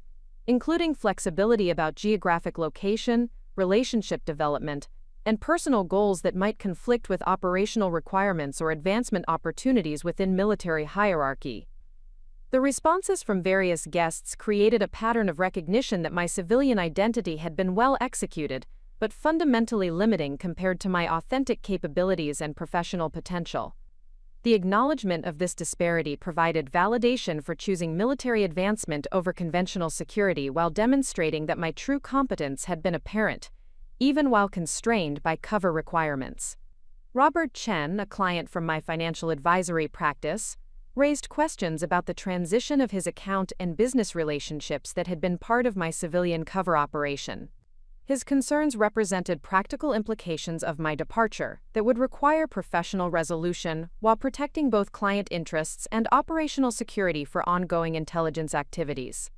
including flexibility about geographic location, relationship development, and personal goals that might conflict with operational requirements or advancement opportunities within military hierarchy. The responses from various guests created a pattern of recognition that my civilian identity had been well executed, but fundamentally limiting compared to my authentic capabilities and professional potential. The acknowledgement of this disparity provided validation for choosing military advancement over conventional security while demonstrating that my true competence had been apparent, even while constrained by cover requirements. Robert Chen, a client from my financial advisory practice, raised questions about the transition of his account and business relationships that had been part of my civilian cover operation. His concerns represented practical implications of my departure that would require professional resolution while protecting both client interests and operational security for ongoing intelligence activities.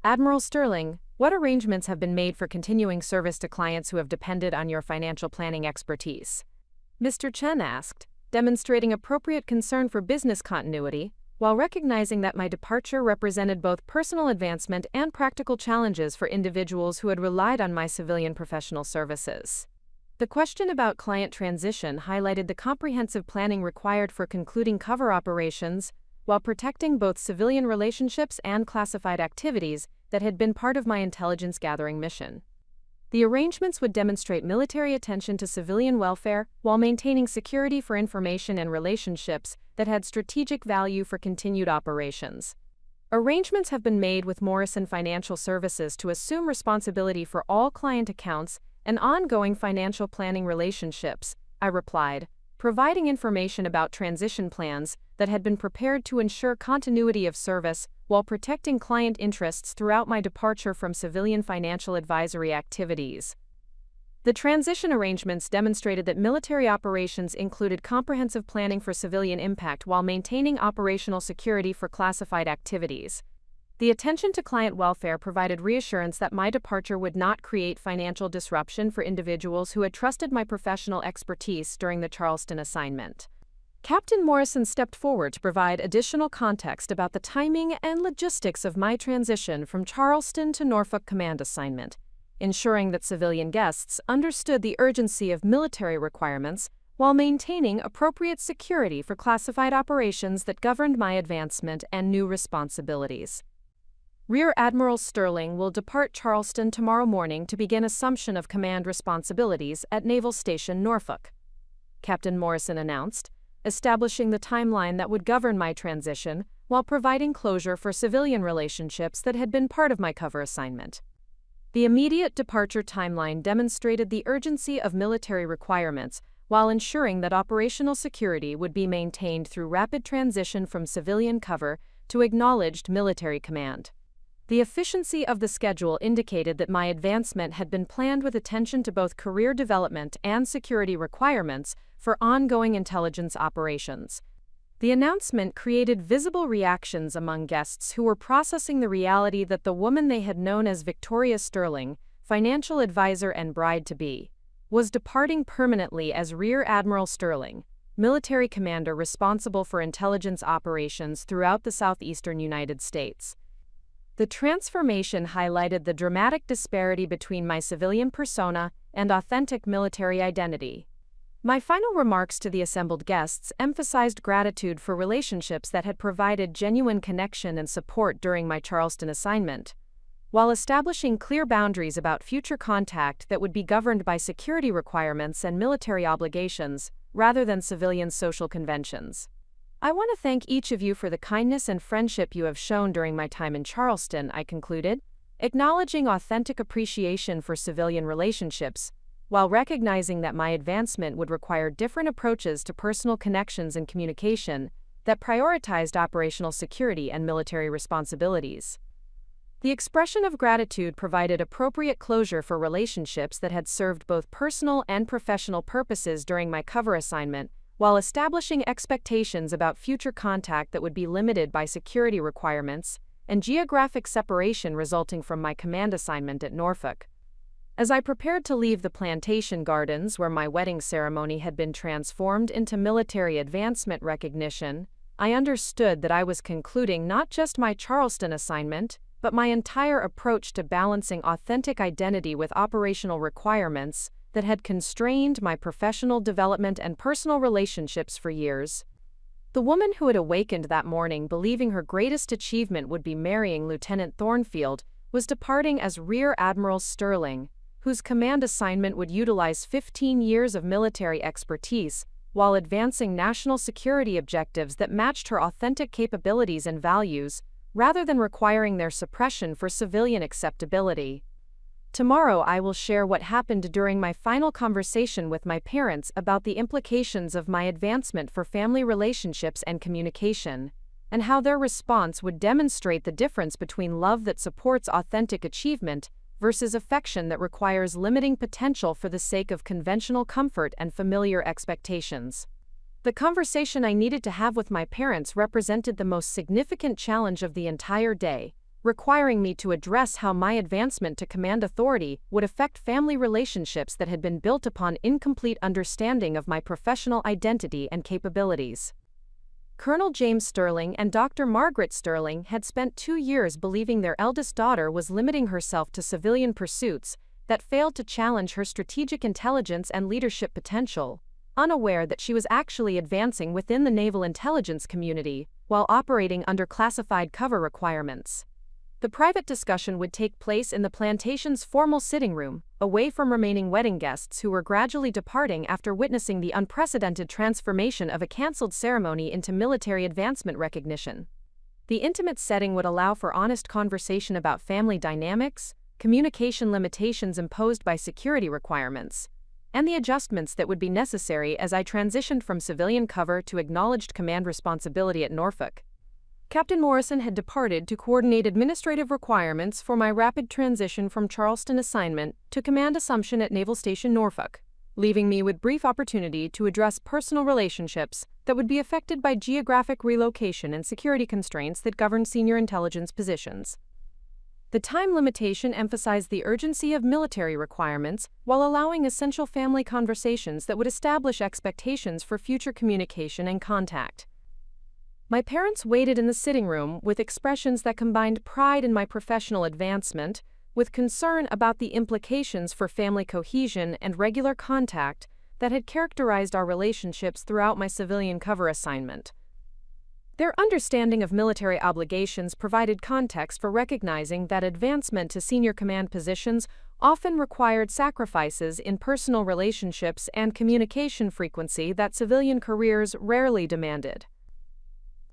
"Admiral Sterling, what arrangements have been made for continuing service to clients who have depended on your financial planning expertise?" Mr. Chen asked, demonstrating appropriate concern for business continuity, while recognizing that my departure represented both personal advancement and practical challenges for individuals who had relied on my civilian professional services. The question about client transition highlighted the comprehensive planning required for concluding cover operations while protecting both civilian relationships and classified activities that had been part of my intelligence gathering mission. The arrangements would demonstrate military attention to civilian welfare while maintaining security for information and relationships that had strategic value for continued operations. Arrangements have been made with Morrison Financial Services to assume responsibility for all client accounts and ongoing financial planning relationships, I replied, providing information about transition plans that had been prepared to ensure continuity of service while protecting client interests throughout my departure from civilian financial advisory activities. The transition arrangements demonstrated that military operations included comprehensive planning for civilian impact while maintaining operational security for classified activities. The attention to client welfare provided reassurance that my departure would not create financial disruption for individuals who had trusted my professional expertise during the Charleston assignment. Captain Morrison stepped forward to provide additional context about the timing and logistics of my transition from Charleston to Norfolk Command assignment, ensuring that civilian guests understood the urgency of military requirements while maintaining appropriate security for classified operations that governed my advancement and new responsibilities. Rear Admiral Sterling will depart Charleston tomorrow morning to begin assumption of command responsibilities at Naval Station Norfolk, Captain Morrison announced, establishing the timeline that would govern my transition while providing closure for civilian relationships that had been part of my cover assignment. The immediate departure timeline demonstrated the urgency of military requirements while ensuring that operational security would be maintained through rapid transition from civilian cover to acknowledged military command. The efficiency of the schedule indicated that my advancement had been planned with attention to both career development and security requirements for ongoing intelligence operations. The announcement created visible reactions among guests who were processing the reality that the woman they had known as Victoria Sterling, financial advisor and bride-to-be, was departing permanently as Rear Admiral Sterling, military commander responsible for intelligence operations throughout the southeastern United States. The transformation highlighted the dramatic disparity between my civilian persona and authentic military identity. My final remarks to the assembled guests emphasized gratitude for relationships that had provided genuine connection and support during my Charleston assignment, while establishing clear boundaries about future contact that would be governed by security requirements and military obligations, rather than civilian social conventions. I want to thank each of you for the kindness and friendship you have shown during my time in Charleston, I concluded, acknowledging authentic appreciation for civilian relationships, while recognizing that my advancement would require different approaches to personal connections and communication that prioritized operational security and military responsibilities. The expression of gratitude provided appropriate closure for relationships that had served both personal and professional purposes during my cover assignment, while establishing expectations about future contact that would be limited by security requirements and geographic separation resulting from my command assignment at Norfolk. As I prepared to leave the plantation gardens where my wedding ceremony had been transformed into military advancement recognition, I understood that I was concluding not just my Charleston assignment, but my entire approach to balancing authentic identity with operational requirements that had constrained my professional development and personal relationships for years. The woman who had awakened that morning believing her greatest achievement would be marrying Lieutenant Thornfield was departing as Rear Admiral Sterling, whose command assignment would utilize 15 years of military expertise while advancing national security objectives that matched her authentic capabilities and values, rather than requiring their suppression for civilian acceptability. Tomorrow I will share what happened during my final conversation with my parents about the implications of my advancement for family relationships and communication, and how their response would demonstrate the difference between love that supports authentic achievement versus affection that requires limiting potential for the sake of conventional comfort and familiar expectations. The conversation I needed to have with my parents represented the most significant challenge of the entire day, requiring me to address how my advancement to command authority would affect family relationships that had been built upon incomplete understanding of my professional identity and capabilities. Colonel James Sterling and Dr. Margaret Sterling had spent 2 years believing their eldest daughter was limiting herself to civilian pursuits that failed to challenge her strategic intelligence and leadership potential, unaware that she was actually advancing within the naval intelligence community while operating under classified cover requirements. The private discussion would take place in the plantation's formal sitting room, away from remaining wedding guests who were gradually departing after witnessing the unprecedented transformation of a cancelled ceremony into military advancement recognition. The intimate setting would allow for honest conversation about family dynamics, communication limitations imposed by security requirements, and the adjustments that would be necessary as I transitioned from civilian cover to acknowledged command responsibility at Norfolk. Captain Morrison had departed to coordinate administrative requirements for my rapid transition from Charleston assignment to command assumption at Naval Station Norfolk, leaving me with brief opportunity to address personal relationships that would be affected by geographic relocation and security constraints that govern senior intelligence positions. The time limitation emphasized the urgency of military requirements while allowing essential family conversations that would establish expectations for future communication and contact. My parents waited in the sitting room with expressions that combined pride in my professional advancement with concern about the implications for family cohesion and regular contact that had characterized our relationships throughout my civilian cover assignment. Their understanding of military obligations provided context for recognizing that advancement to senior command positions often required sacrifices in personal relationships and communication frequency that civilian careers rarely demanded.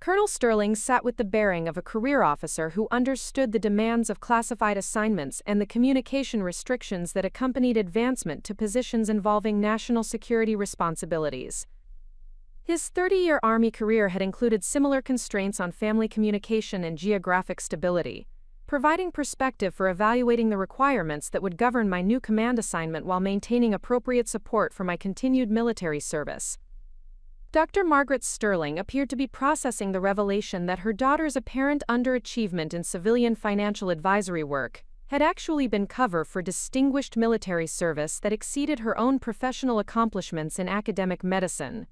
Colonel Sterling sat with the bearing of a career officer who understood the demands of classified assignments and the communication restrictions that accompanied advancement to positions involving national security responsibilities. His 30-year Army career had included similar constraints on family communication and geographic stability, providing perspective for evaluating the requirements that would govern my new command assignment while maintaining appropriate support for my continued military service. Dr. Margaret Sterling appeared to be processing the revelation that her daughter's apparent underachievement in civilian financial advisory work had actually been cover for distinguished military service that exceeded her own professional accomplishments in academic medicine.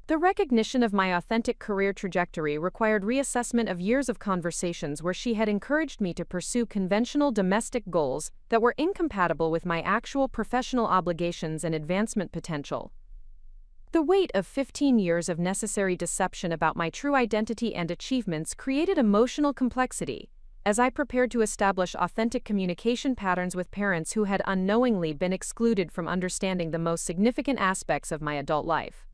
The recognition of my authentic career trajectory required reassessment of years of conversations where she had encouraged me to pursue conventional domestic goals that were incompatible with my actual professional obligations and advancement potential. The weight of 15 years of necessary deception about my true identity and achievements created emotional complexity as I prepared to establish authentic communication patterns with parents who had unknowingly been excluded from understanding the most significant aspects of my adult life.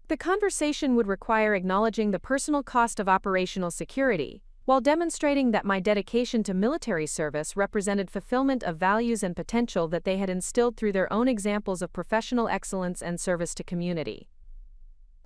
The conversation would require acknowledging the personal cost of operational security, while demonstrating that my dedication to military service represented fulfillment of values and potential that they had instilled through their own examples of professional excellence and service to community.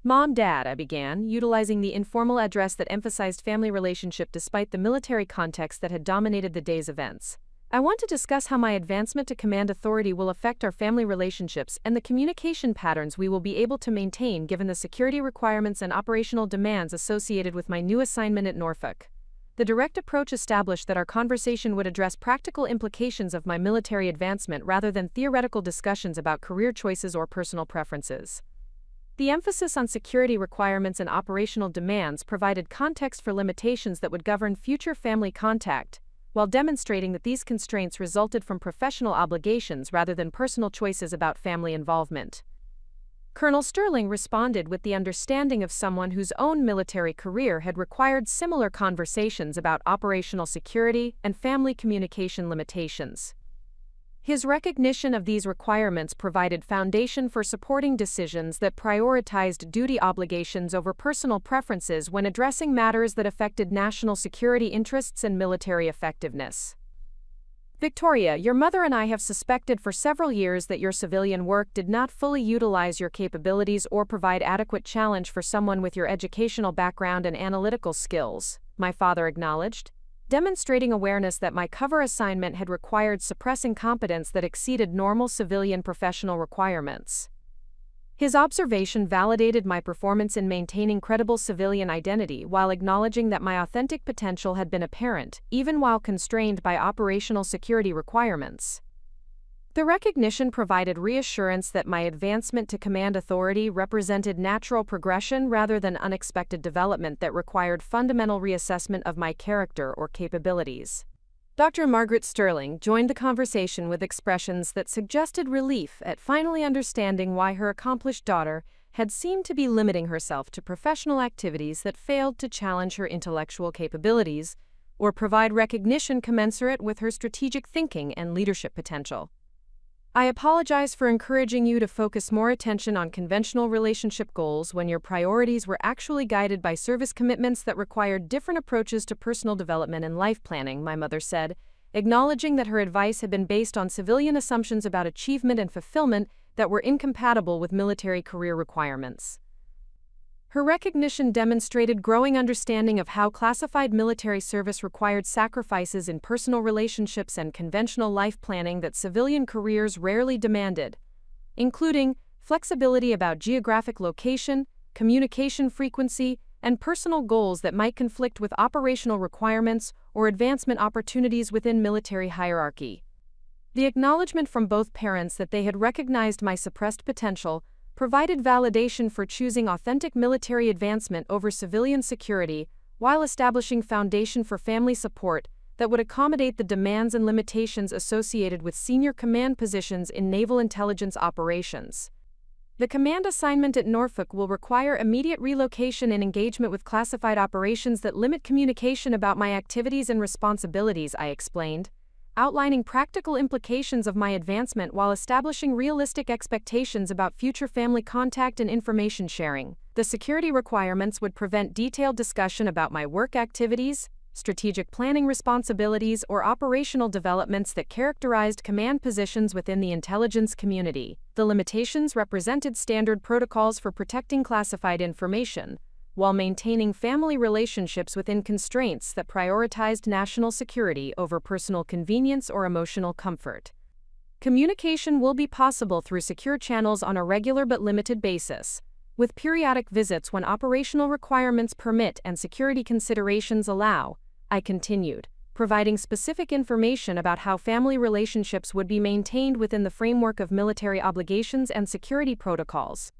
Mom, Dad, I began, utilizing the informal address that emphasized family relationship despite the military context that had dominated the day's events. I want to discuss how my advancement to command authority will affect our family relationships and the communication patterns we will be able to maintain given the security requirements and operational demands associated with my new assignment at Norfolk. The direct approach established that our conversation would address practical implications of my military advancement rather than theoretical discussions about career choices or personal preferences. The emphasis on security requirements and operational demands provided context for limitations that would govern future family contact, while demonstrating that these constraints resulted from professional obligations rather than personal choices about family involvement. Colonel Sterling responded with the understanding of someone whose own military career had required similar conversations about operational security and family communication limitations. His recognition of these requirements provided foundation for supporting decisions that prioritized duty obligations over personal preferences when addressing matters that affected national security interests and military effectiveness. Victoria, your mother and I have suspected for several years that your civilian work did not fully utilize your capabilities or provide adequate challenge for someone with your educational background and analytical skills, my father acknowledged, demonstrating awareness that my cover assignment had required suppressing competence that exceeded normal civilian professional requirements. His observation validated my performance in maintaining credible civilian identity while acknowledging that my authentic potential had been apparent, even while constrained by operational security requirements. The recognition provided reassurance that my advancement to command authority represented natural progression rather than unexpected development that required fundamental reassessment of my character or capabilities. Dr. Margaret Sterling joined the conversation with expressions that suggested relief at finally understanding why her accomplished daughter had seemed to be limiting herself to professional activities that failed to challenge her intellectual capabilities or provide recognition commensurate with her strategic thinking and leadership potential. I apologize for encouraging you to focus more attention on conventional relationship goals when your priorities were actually guided by service commitments that required different approaches to personal development and life planning, my mother said, acknowledging that her advice had been based on civilian assumptions about achievement and fulfillment that were incompatible with military career requirements. Her recognition demonstrated growing understanding of how classified military service required sacrifices in personal relationships and conventional life planning that civilian careers rarely demanded, including flexibility about geographic location, communication frequency, and personal goals that might conflict with operational requirements or advancement opportunities within military hierarchy. The acknowledgement from both parents that they had recognized my suppressed potential provided validation for choosing authentic military advancement over civilian security while establishing foundation for family support that would accommodate the demands and limitations associated with senior command positions in naval intelligence operations. The command assignment at Norfolk will require immediate relocation and engagement with classified operations that limit communication about my activities and responsibilities, I explained, outlining practical implications of my advancement while establishing realistic expectations about future family contact and information sharing. The security requirements would prevent detailed discussion about my work activities, strategic planning responsibilities, or operational developments that characterized command positions within the intelligence community. The limitations represented standard protocols for protecting classified information, while maintaining family relationships within constraints that prioritized national security over personal convenience or emotional comfort. Communication will be possible through secure channels on a regular but limited basis, with periodic visits when operational requirements permit and security considerations allow, I continued, providing specific information about how family relationships would be maintained within the framework of military obligations and security protocols.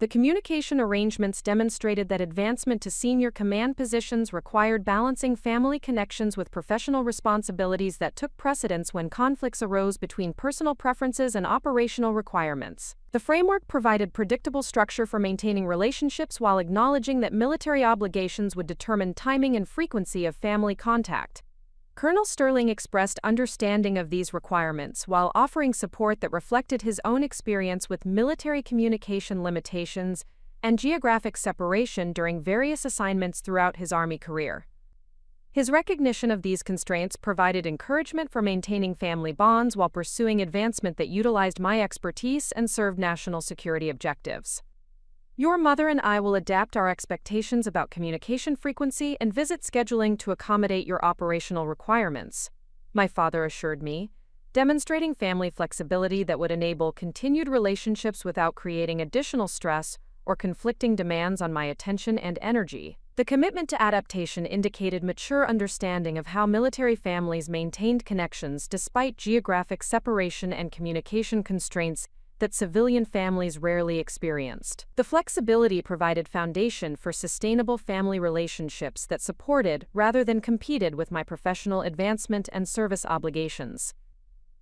The communication arrangements demonstrated that advancement to senior command positions required balancing family connections with professional responsibilities that took precedence when conflicts arose between personal preferences and operational requirements. The framework provided predictable structure for maintaining relationships while acknowledging that military obligations would determine timing and frequency of family contact. Colonel Sterling expressed understanding of these requirements while offering support that reflected his own experience with military communication limitations and geographic separation during various assignments throughout his Army career. His recognition of these constraints provided encouragement for maintaining family bonds while pursuing advancement that utilized my expertise and served national security objectives. Your mother and I will adapt our expectations about communication frequency and visit scheduling to accommodate your operational requirements, my father assured me, demonstrating family flexibility that would enable continued relationships without creating additional stress or conflicting demands on my attention and energy. The commitment to adaptation indicated mature understanding of how military families maintained connections despite geographic separation and communication constraints that civilian families rarely experienced. The flexibility provided foundation for sustainable family relationships that supported rather than competed with my professional advancement and service obligations.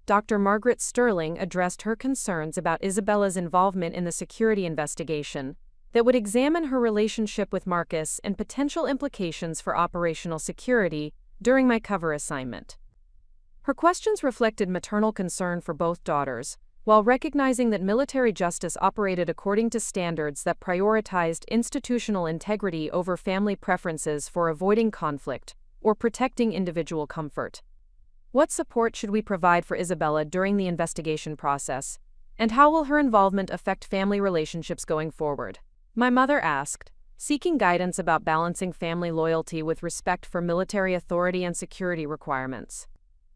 Dr. Margaret Sterling addressed her concerns about Isabella's involvement in the security investigation that would examine her relationship with Marcus and potential implications for operational security during my cover assignment. Her questions reflected maternal concern for both daughters, while recognizing that military justice operated according to standards that prioritized institutional integrity over family preferences for avoiding conflict or protecting individual comfort. What support should we provide for Isabella during the investigation process, and how will her involvement affect family relationships going forward? My mother asked, seeking guidance about balancing family loyalty with respect for military authority and security requirements.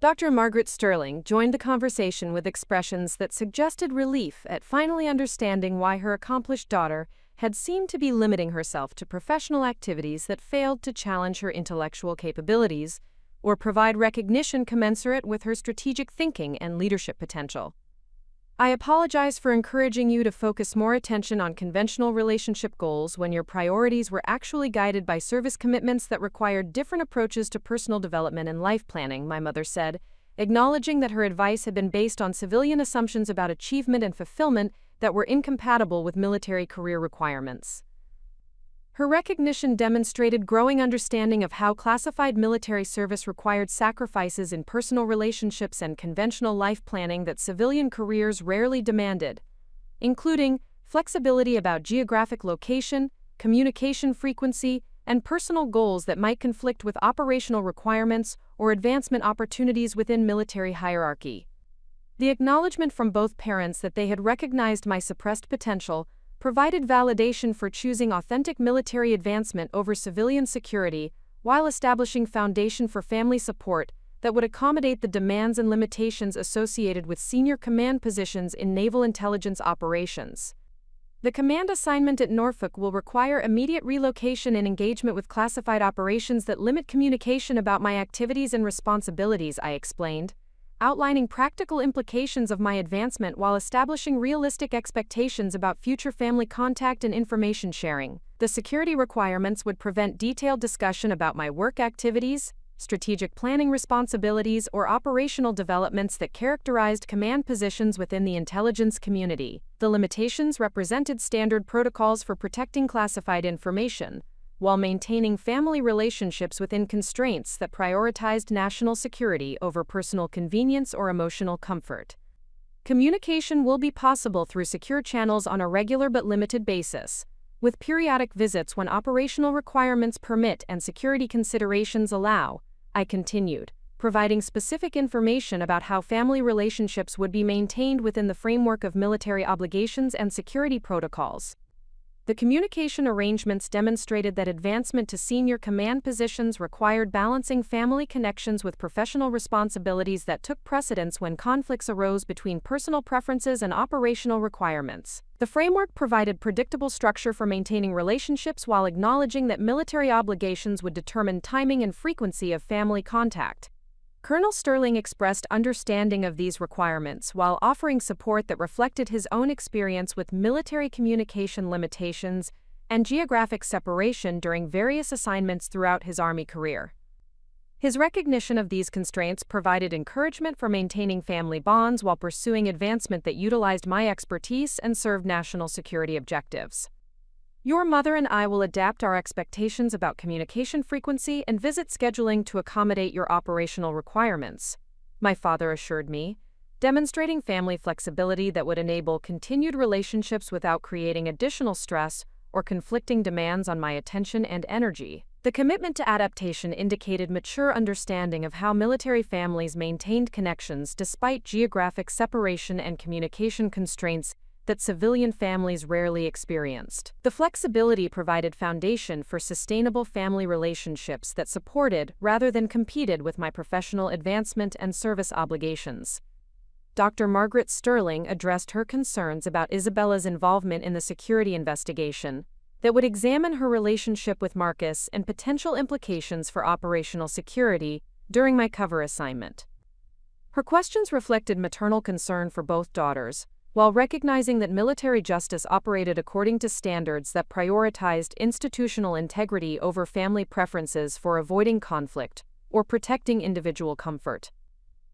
Dr. Margaret Sterling joined the conversation with expressions that suggested relief at finally understanding why her accomplished daughter had seemed to be limiting herself to professional activities that failed to challenge her intellectual capabilities or provide recognition commensurate with her strategic thinking and leadership potential. I apologize for encouraging you to focus more attention on conventional relationship goals when your priorities were actually guided by service commitments that required different approaches to personal development and life planning, my mother said, acknowledging that her advice had been based on civilian assumptions about achievement and fulfillment that were incompatible with military career requirements. Her recognition demonstrated growing understanding of how classified military service required sacrifices in personal relationships and conventional life planning that civilian careers rarely demanded, including flexibility about geographic location, communication frequency, and personal goals that might conflict with operational requirements or advancement opportunities within military hierarchy. The acknowledgement from both parents that they had recognized my suppressed potential provided validation for choosing authentic military advancement over civilian security while establishing foundation for family support that would accommodate the demands and limitations associated with senior command positions in naval intelligence operations. The command assignment at Norfolk will require immediate relocation and engagement with classified operations that limit communication about my activities and responsibilities, I explained, outlining practical implications of my advancement while establishing realistic expectations about future family contact and information sharing. The security requirements would prevent detailed discussion about my work activities, strategic planning responsibilities, or operational developments that characterized command positions within the intelligence community. The limitations represented standard protocols for protecting classified information, while maintaining family relationships within constraints that prioritized national security over personal convenience or emotional comfort. Communication will be possible through secure channels on a regular but limited basis, with periodic visits when operational requirements permit and security considerations allow, I continued, providing specific information about how family relationships would be maintained within the framework of military obligations and security protocols. The communication arrangements demonstrated that advancement to senior command positions required balancing family connections with professional responsibilities that took precedence when conflicts arose between personal preferences and operational requirements. The framework provided predictable structure for maintaining relationships while acknowledging that military obligations would determine timing and frequency of family contact. Colonel Sterling expressed understanding of these requirements while offering support that reflected his own experience with military communication limitations and geographic separation during various assignments throughout his Army career. His recognition of these constraints provided encouragement for maintaining family bonds while pursuing advancement that utilized my expertise and served national security objectives. Your mother and I will adapt our expectations about communication frequency and visit scheduling to accommodate your operational requirements, my father assured me, demonstrating family flexibility that would enable continued relationships without creating additional stress or conflicting demands on my attention and energy. The commitment to adaptation indicated mature understanding of how military families maintained connections despite geographic separation and communication constraints that civilian families rarely experienced. The flexibility provided foundation for sustainable family relationships that supported rather than competed with my professional advancement and service obligations. Dr. Margaret Sterling addressed her concerns about Isabella's involvement in the security investigation that would examine her relationship with Marcus and potential implications for operational security during my cover assignment. Her questions reflected maternal concern for both daughters, while recognizing that military justice operated according to standards that prioritized institutional integrity over family preferences for avoiding conflict or protecting individual comfort.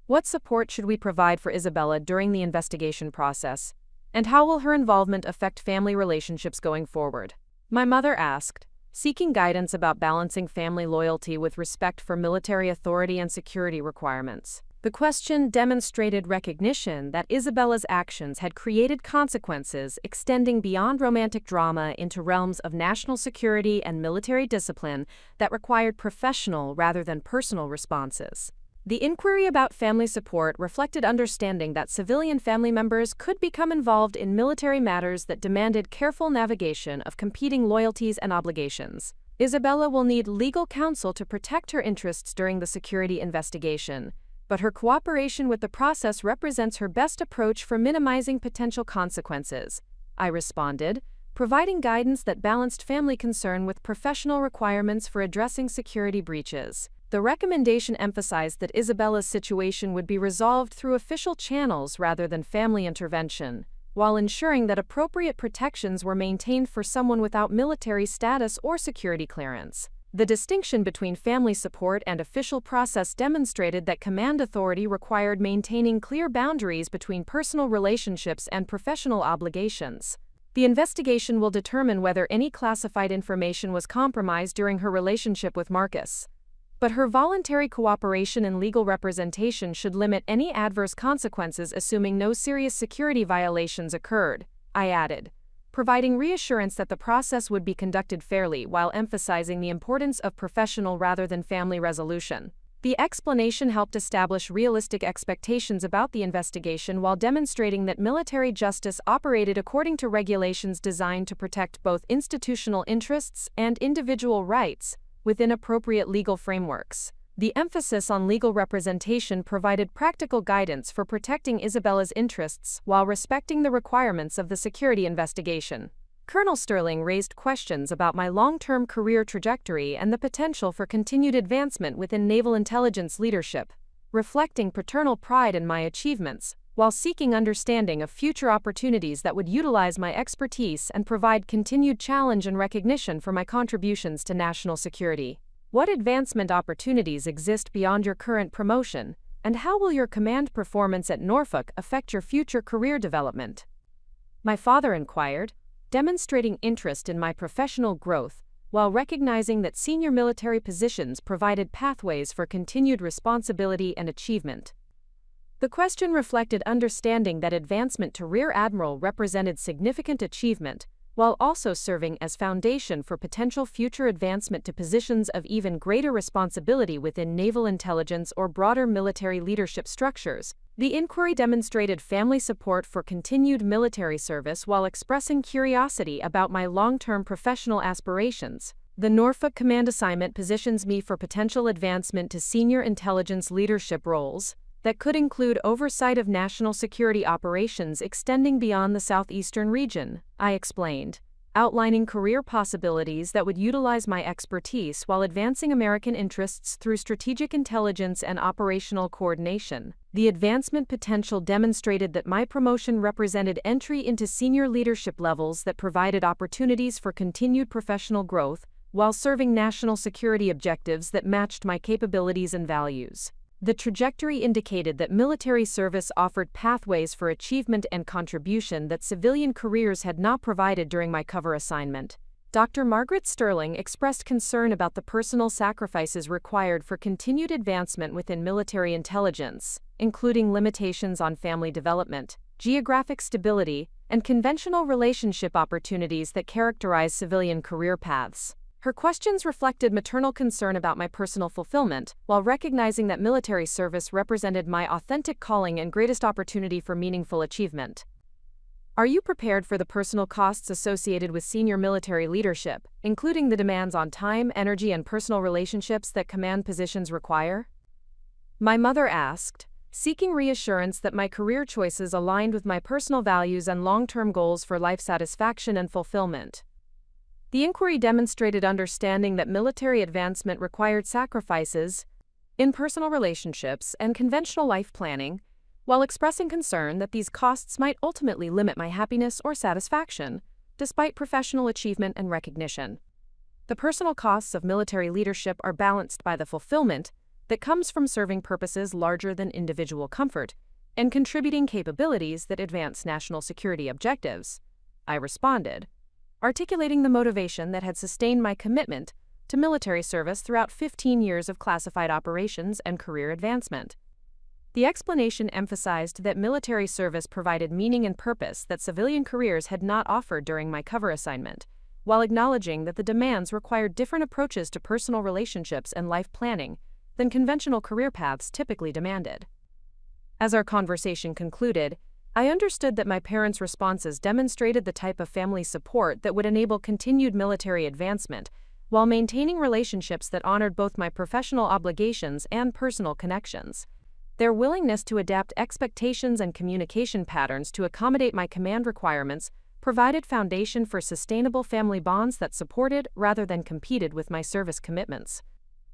What support should we provide for Isabella during the investigation process, and how will her involvement affect family relationships going forward? My mother asked, seeking guidance about balancing family loyalty with respect for military authority and security requirements. The question demonstrated recognition that Isabella's actions had created consequences extending beyond romantic drama into realms of national security and military discipline that required professional rather than personal responses. The inquiry about family support reflected understanding that civilian family members could become involved in military matters that demanded careful navigation of competing loyalties and obligations. Isabella will need legal counsel to protect her interests during the security investigation, but her cooperation with the process represents her best approach for minimizing potential consequences, I responded, providing guidance that balanced family concern with professional requirements for addressing security breaches. The recommendation emphasized that Isabella's situation would be resolved through official channels rather than family intervention, while ensuring that appropriate protections were maintained for someone without military status or security clearance. The distinction between family support and official process demonstrated that command authority required maintaining clear boundaries between personal relationships and professional obligations. The investigation will determine whether any classified information was compromised during her relationship with Marcus. But her voluntary cooperation and legal representation should limit any adverse consequences, assuming no serious security violations occurred, I added, providing reassurance that the process would be conducted fairly while emphasizing the importance of professional rather than family resolution. The explanation helped establish realistic expectations about the investigation while demonstrating that military justice operated according to regulations designed to protect both institutional interests and individual rights within appropriate legal frameworks. The emphasis on legal representation provided practical guidance for protecting Isabella's interests while respecting the requirements of the security investigation. Colonel Sterling raised questions about my long-term career trajectory and the potential for continued advancement within naval intelligence leadership, reflecting paternal pride in my achievements, while seeking understanding of future opportunities that would utilize my expertise and provide continued challenge and recognition for my contributions to national security. What advancement opportunities exist beyond your current promotion, and how will your command performance at Norfolk affect your future career development? My father inquired, demonstrating interest in my professional growth, while recognizing that senior military positions provided pathways for continued responsibility and achievement. The question reflected understanding that advancement to Rear Admiral represented significant achievement, while also serving as foundation for potential future advancement to positions of even greater responsibility within naval intelligence or broader military leadership structures. The inquiry demonstrated family support for continued military service while expressing curiosity about my long-term professional aspirations. The Norfolk Command assignment positions me for potential advancement to senior intelligence leadership roles that could include oversight of national security operations extending beyond the southeastern region, I explained, outlining career possibilities that would utilize my expertise while advancing American interests through strategic intelligence and operational coordination. The advancement potential demonstrated that my promotion represented entry into senior leadership levels that provided opportunities for continued professional growth while serving national security objectives that matched my capabilities and values. The trajectory indicated that military service offered pathways for achievement and contribution that civilian careers had not provided during my cover assignment. Dr. Margaret Sterling expressed concern about the personal sacrifices required for continued advancement within military intelligence, including limitations on family development, geographic stability, and conventional relationship opportunities that characterize civilian career paths. Her questions reflected maternal concern about my personal fulfillment, while recognizing that military service represented my authentic calling and greatest opportunity for meaningful achievement. Are you prepared for the personal costs associated with senior military leadership, including the demands on time, energy, and personal relationships that command positions require? My mother asked, seeking reassurance that my career choices aligned with my personal values and long-term goals for life satisfaction and fulfillment. The inquiry demonstrated understanding that military advancement required sacrifices in personal relationships and conventional life planning, while expressing concern that these costs might ultimately limit my happiness or satisfaction, despite professional achievement and recognition. The personal costs of military leadership are balanced by the fulfillment that comes from serving purposes larger than individual comfort and contributing capabilities that advance national security objectives, I responded, articulating the motivation that had sustained my commitment to military service throughout 15 years of classified operations and career advancement. The explanation emphasized that military service provided meaning and purpose that civilian careers had not offered during my cover assignment, while acknowledging that the demands required different approaches to personal relationships and life planning than conventional career paths typically demanded. As our conversation concluded, I understood that my parents' responses demonstrated the type of family support that would enable continued military advancement while maintaining relationships that honored both my professional obligations and personal connections. Their willingness to adapt expectations and communication patterns to accommodate my command requirements provided foundation for sustainable family bonds that supported rather than competed with my service commitments.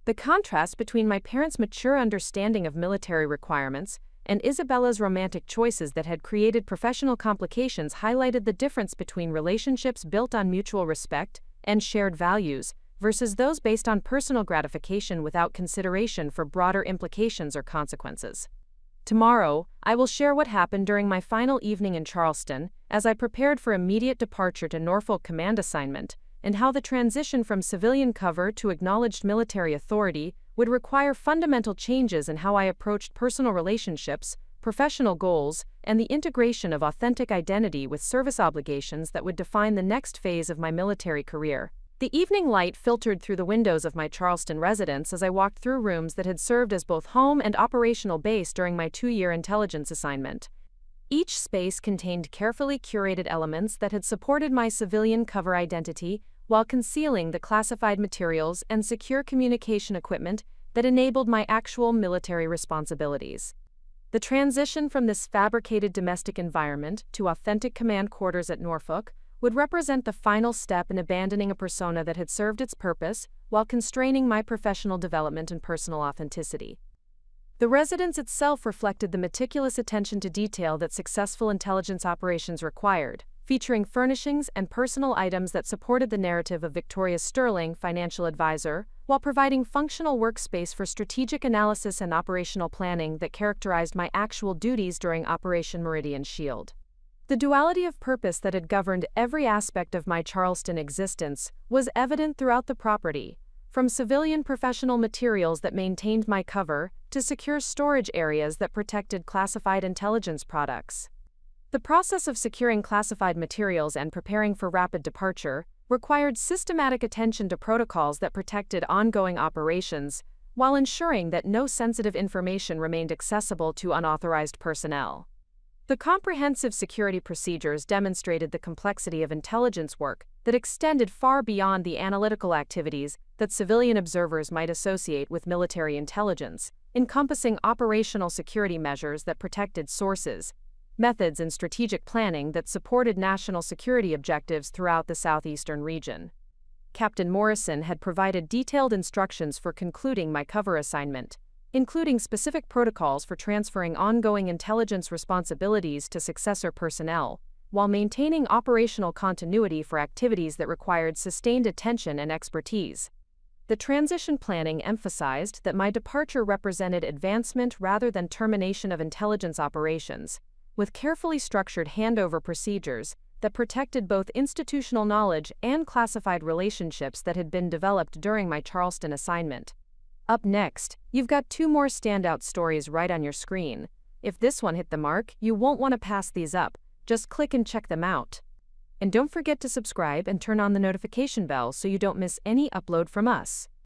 The contrast between my parents' mature understanding of military requirements and Isabella's romantic choices that had created professional complications highlighted the difference between relationships built on mutual respect and shared values versus those based on personal gratification without consideration for broader implications or consequences. Tomorrow, I will share what happened during my final evening in Charleston as I prepared for immediate departure to Norfolk Command assignment, and how the transition from civilian cover to acknowledged military authority would require fundamental changes in how I approached personal relationships, professional goals, and the integration of authentic identity with service obligations that would define the next phase of my military career. The evening light filtered through the windows of my Charleston residence as I walked through rooms that had served as both home and operational base during my 2-year intelligence assignment. Each space contained carefully curated elements that had supported my civilian cover identity while concealing the classified materials and secure communication equipment that enabled my actual military responsibilities. The transition from this fabricated domestic environment to authentic command quarters at Norfolk would represent the final step in abandoning a persona that had served its purpose while constraining my professional development and personal authenticity. The residence itself reflected the meticulous attention to detail that successful intelligence operations required, featuring furnishings and personal items that supported the narrative of Victoria Sterling, financial advisor, while providing functional workspace for strategic analysis and operational planning that characterized my actual duties during Operation Meridian Shield. The duality of purpose that had governed every aspect of my Charleston existence was evident throughout the property, from civilian professional materials that maintained my cover to secure storage areas that protected classified intelligence products. The process of securing classified materials and preparing for rapid departure required systematic attention to protocols that protected ongoing operations, while ensuring that no sensitive information remained accessible to unauthorized personnel. The comprehensive security procedures demonstrated the complexity of intelligence work that extended far beyond the analytical activities that civilian observers might associate with military intelligence, encompassing operational security measures that protected sources, methods and strategic planning that supported national security objectives throughout the southeastern region. Captain Morrison had provided detailed instructions for concluding my cover assignment, including specific protocols for transferring ongoing intelligence responsibilities to successor personnel, while maintaining operational continuity for activities that required sustained attention and expertise. The transition planning emphasized that my departure represented advancement rather than termination of intelligence operations, with carefully structured handover procedures that protected both institutional knowledge and classified relationships that had been developed during my Charleston assignment. Up next, you've got 2 more standout stories right on your screen. If this one hit the mark, you won't want to pass these up. Just click and check them out. And don't forget to subscribe and turn on the notification bell so you don't miss any upload from us.